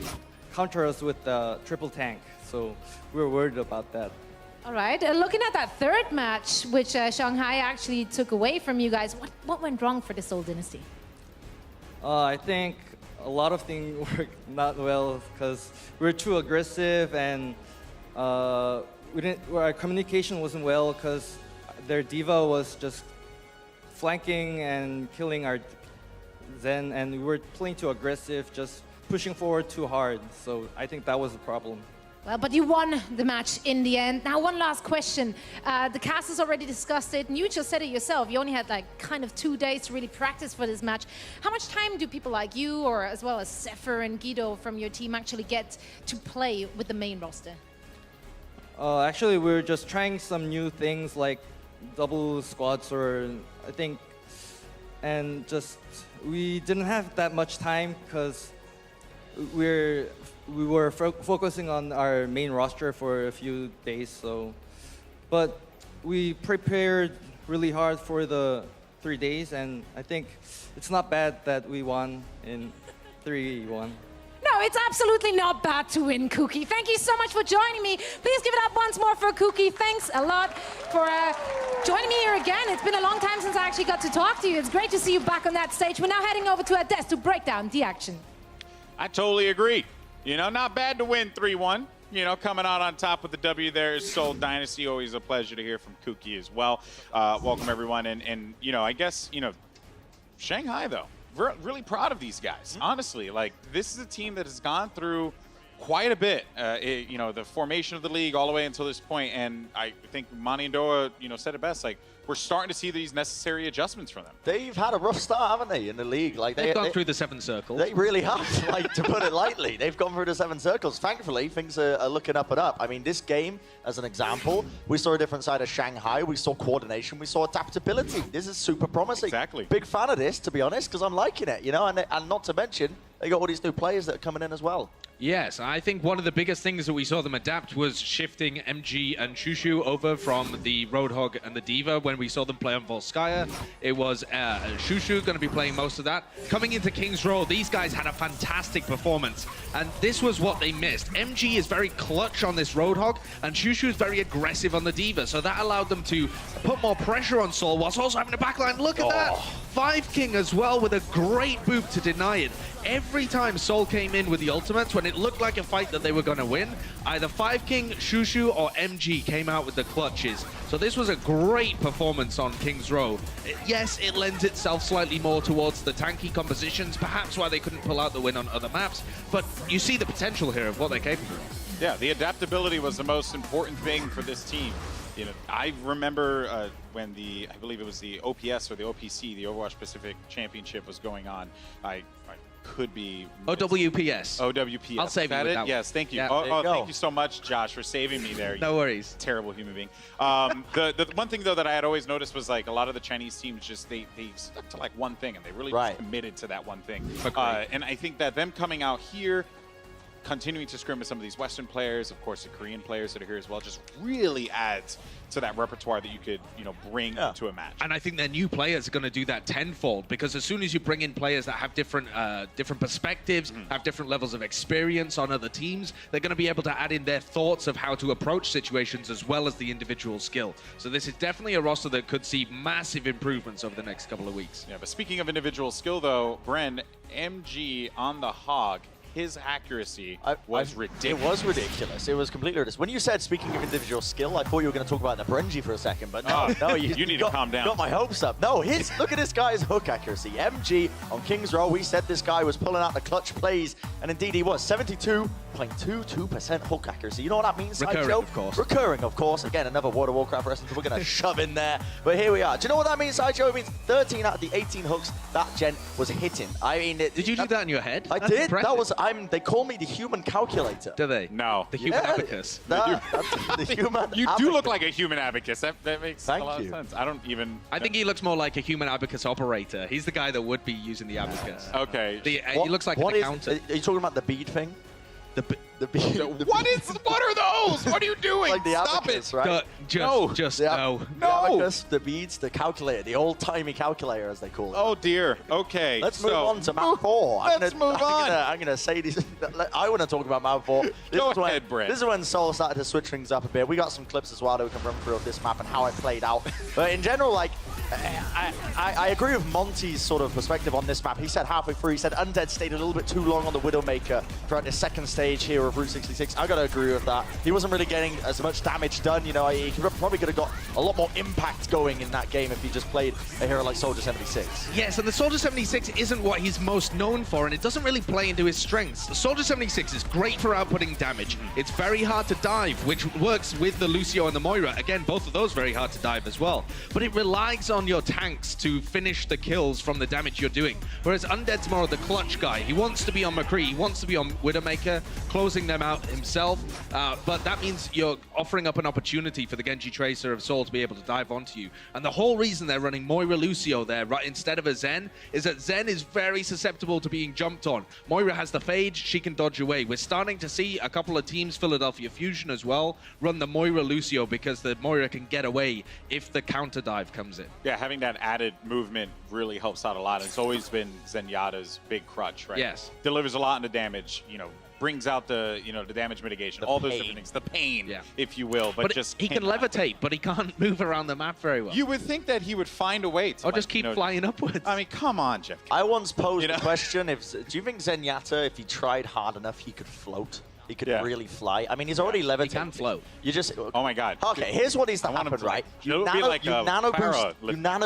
counter us with the triple tank. So we were worried about that. All right, looking at that third match, which Shanghai actually took away from you guys, what went wrong for the Seoul Dynasty? I think a lot of things worked not well because we were too aggressive, and our communication wasn't well because their diva was just flanking and killing our Zen, and we were playing too aggressive, just pushing forward too hard. So I think that was the problem. Well, but you won the match in the end. Now, one last question. The cast has already discussed it, and you just said it yourself. You only had like kind of 2 days to really practice for this match. How much time do people like you, or as well as Zephyr and Guido from your team, actually get to play with the main roster? Actually, we're just trying some new things like double squads, or I think, and just we didn't have that much time because we were focusing on our main roster for a few days. So, but we prepared really hard for the 3 days, and I think it's not bad that we won in 3-1. No, it's absolutely not bad to win, Cookie. Thank you so much for joining me. Please give it up once more for Cookie. Thanks a lot for joining me here again. It's been a long time since I actually got to talk to you. It's great to see you back on that stage. We're now heading over to our desk to break down the action. I totally agree. You know, not bad to win 3-1. You know, coming out on top with the W there is Seoul Dynasty. Always a pleasure to hear from Cookie as well. Welcome, everyone. And, you know, I guess, you know, Shanghai, though, really proud of these guys. Honestly, like, this is a team that has gone through quite a bit, you know, the formation of the league all the way until this point. And I think Mani and Doa, you know, said it best. Like, we're starting to see these necessary adjustments from them. They've had a rough start, haven't they, in the league? Like they've gone through the 7 circles. They really have, like, to put it lightly. They've gone through the 7 circles. Thankfully, things are looking up and up. I mean, this game, as an example, we saw a different side of Shanghai. We saw coordination. We saw adaptability. This is super promising. Exactly. Big fan of this, to be honest, because I'm liking it, you know, and not to mention, they got all these new players that are coming in as well. Yes, I think one of the biggest things that we saw them adapt was shifting MG and Shushu over from the Roadhog and the Diva. When we saw them play on Volskaya, it was Shushu going to be playing most of that. Coming into King's Row, these guys had a fantastic performance, and this was what they missed. MG is very clutch on this Roadhog, and Shushu is very aggressive on the Diva, so that allowed them to put more pressure on Seoul whilst also having a backline. Look at that! 5 King as well with a great boop to deny it. Every time Seoul came in with the ultimates, when it looked like a fight that they were going to win, either 5 King, Shushu, or MG came out with the clutches. So this was a great performance on King's Row. Yes, it lends itself slightly more towards the tanky compositions, perhaps why they couldn't pull out the win on other maps, but you see the potential here of what they're capable of. Yeah, the adaptability was the most important thing for this team. You know, I remember when I believe it was the OPS or the OPC, the Overwatch Pacific Championship was going on. I could be OWPS. OWPS. I'll save that you with it? that Yes, thank you. Yeah, thank you so much, Josh, for saving me there. No worries. Terrible human being. The one thing though that I had always noticed was like a lot of the Chinese teams just they stuck to like one thing, and they really just committed to that one thing. And I think that them coming out here, continuing to scrim with some of these Western players, of course the Korean players that are here as well, just really adds to that repertoire that you could, you know, bring to a match. And I think their new players are going to do that tenfold, because as soon as you bring in players that have different perspectives, have different levels of experience on other teams, they're going to be able to add in their thoughts of how to approach situations as well as the individual skill. So this is definitely a roster that could see massive improvements over the next couple of weeks. Yeah, but speaking of individual skill though, Bren, MG on the Hog, his accuracy was ridiculous. It was ridiculous. It was completely ridiculous. When you said, speaking of individual skill, I thought you were going to talk about Nabrenji for a second, but no, you need to calm down. Got my hopes up. No, look at this guy's hook accuracy. MG on King's Row, we said this guy was pulling out the clutch plays And indeed he was. 72.22% hook accuracy. You know what that means, Recurring, Sideshow? of course. Recurring, of course. Again, another World of Warcraft reference we're going to shove in there. But here we are. Do you know what that means, Sideshow? It means 13 out of the 18 hooks that Gen was hitting. I mean... Did you do that in your head? I That's did. impressive. That was... They call me the human calculator. Do they? No. The human abacus. That's the human You abacus. do look like a human abacus. That makes Thank a lot you. of sense. I don't even... I think he looks more like a human abacus operator. He's the guy that would be using the abacus. Okay. He looks like an accountant. Are you talking about the bead thing? The bead. What are those? What are you doing? Like the Stop abacus, it. right? Just The no. The abacus, the beads, the calculator, the old-timey calculator, as they call it. Oh, dear. Okay. Let's move on to map 4. Let's move on. I'm gonna say these. I want to talk about map 4. Go ahead, Brett. This is when Soul started to switch things up a bit. We got some clips as well that we can run through of this map and how it played out. But in general, like, I agree with Monty's sort of perspective on this map. He said halfway through, he said Undead stayed a little bit too long on the Widowmaker throughout the second stage here of Route 66. I gotta agree with that. He wasn't really getting as much damage done. You know, he probably could have got a lot more impact going in that game if he just played a hero like Soldier 76. Yes, and the Soldier 76 isn't what he's most known for, and it doesn't really play into his strengths. The Soldier 76 is great for outputting damage. It's very hard to dive, which works with the Lucio and the Moira. Again, both of those very hard to dive as well. But it relies on your tanks to finish the kills from the damage you're doing. Whereas Undead's more of the clutch guy. He wants to be on McCree, he wants to be on Widowmaker, closing them out himself. But that means you're offering up an opportunity for the Genji Tracer of Soul to be able to dive onto you. And the whole reason they're running Moira Lucio there right instead of a Zen is that Zen is very susceptible to being jumped on. Moira has the Phage, she can dodge away. We're starting to see a couple of teams, Philadelphia Fusion as well, run the Moira Lucio because the Moira can get away if the counter dive comes in. Yeah, having that added movement really helps out a lot. It's always been Zenyatta's big crutch, right? Yes. Delivers a lot in the damage, you know, brings out the, you know, the damage mitigation, all those different things, the pain, if you will, but just he can levitate, but he can't move around the map very well. You would think that he would find a way to, or just keep flying upwards. I mean, come on, Jeff. I once posed the question: do you think Zenyatta, if he tried hard enough, he could float? He could really fly. I mean, he's already levitating. He can float. You just. Oh my God. Okay, here's what needs to happen, right? You nano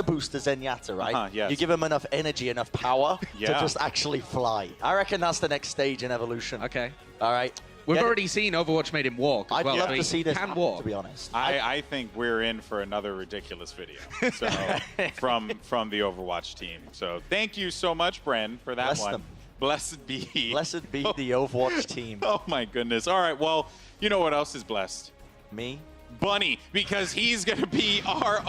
boost the Zenyatta, right? Yes. You give him enough energy, enough power to Yeah. just actually fly. I reckon that's the next stage in evolution. Okay. All right. We've Get it? already seen Overwatch made him walk as I'd well. love so to he see this can happen, walk. to be honest. I think we're in for another ridiculous video so, from the Overwatch team. So thank you so much, Bren, for that Bless one. them. Blessed be. Blessed be the Overwatch team. Oh my goodness. All right, well, you know what else is blessed? Me? Bunny, because he's going to be our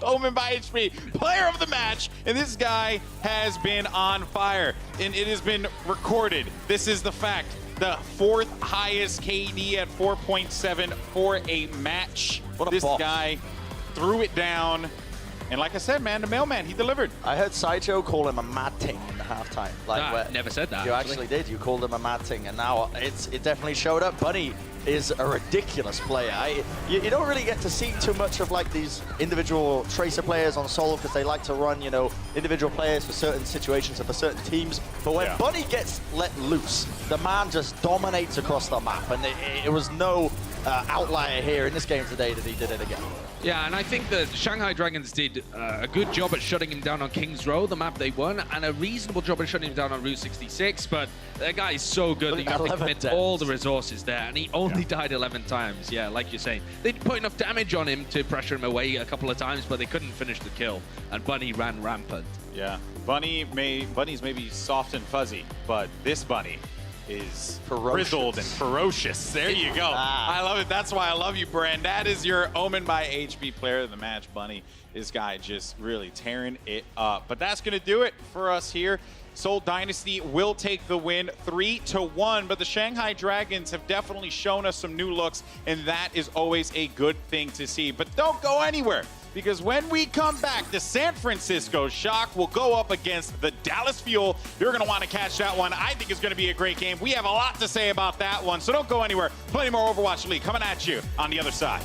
Omen by HP player of the match, and this guy has been on fire, and it has been recorded. This is the fact. The 4th highest KD at 4.7 for a match. What a this boss. guy threw it down, and like I said, man, the mailman, he delivered. I heard Sideshow call him a mad ting in the halftime. Like, never said that. You actually did. You called him a mad ting, and now it definitely showed up. Bunny is a ridiculous player. You don't really get to see too much of like these individual Tracer players on Soul because they like to run, you know, individual players for certain situations and for certain teams. But when Bunny gets let loose, the man just dominates across the map, and it was no outlier here in this game today that he did it again. Yeah, and I think the Shanghai Dragons did a good job at shutting him down on King's Row, the map they won, and a reasonable job at shutting him down on Route 66, but that guy is so good that you have to commit all the resources there, and he only died 11 times, yeah, like you're saying. They put enough damage on him to pressure him away a couple of times, but they couldn't finish the kill, and Bunny ran rampant. Yeah, Bunny's maybe soft and fuzzy, but this Bunny is grizzled and ferocious. There you go. I love it. That's why I love you, Bren. That is your Omen by HP player of the match, Bunny. This guy just really tearing it up. But that's going to do it for us here. Seoul Dynasty will take the win 3-1, but the Shanghai Dragons have definitely shown us some new looks, and that is always a good thing to see. But don't go anywhere, because when we come back, the San Francisco Shock will go up against the Dallas Fuel. You're going to want to catch that one. I think it's going to be a great game. We have a lot to say about that one, so don't go anywhere. Plenty more Overwatch League coming at you on the other side.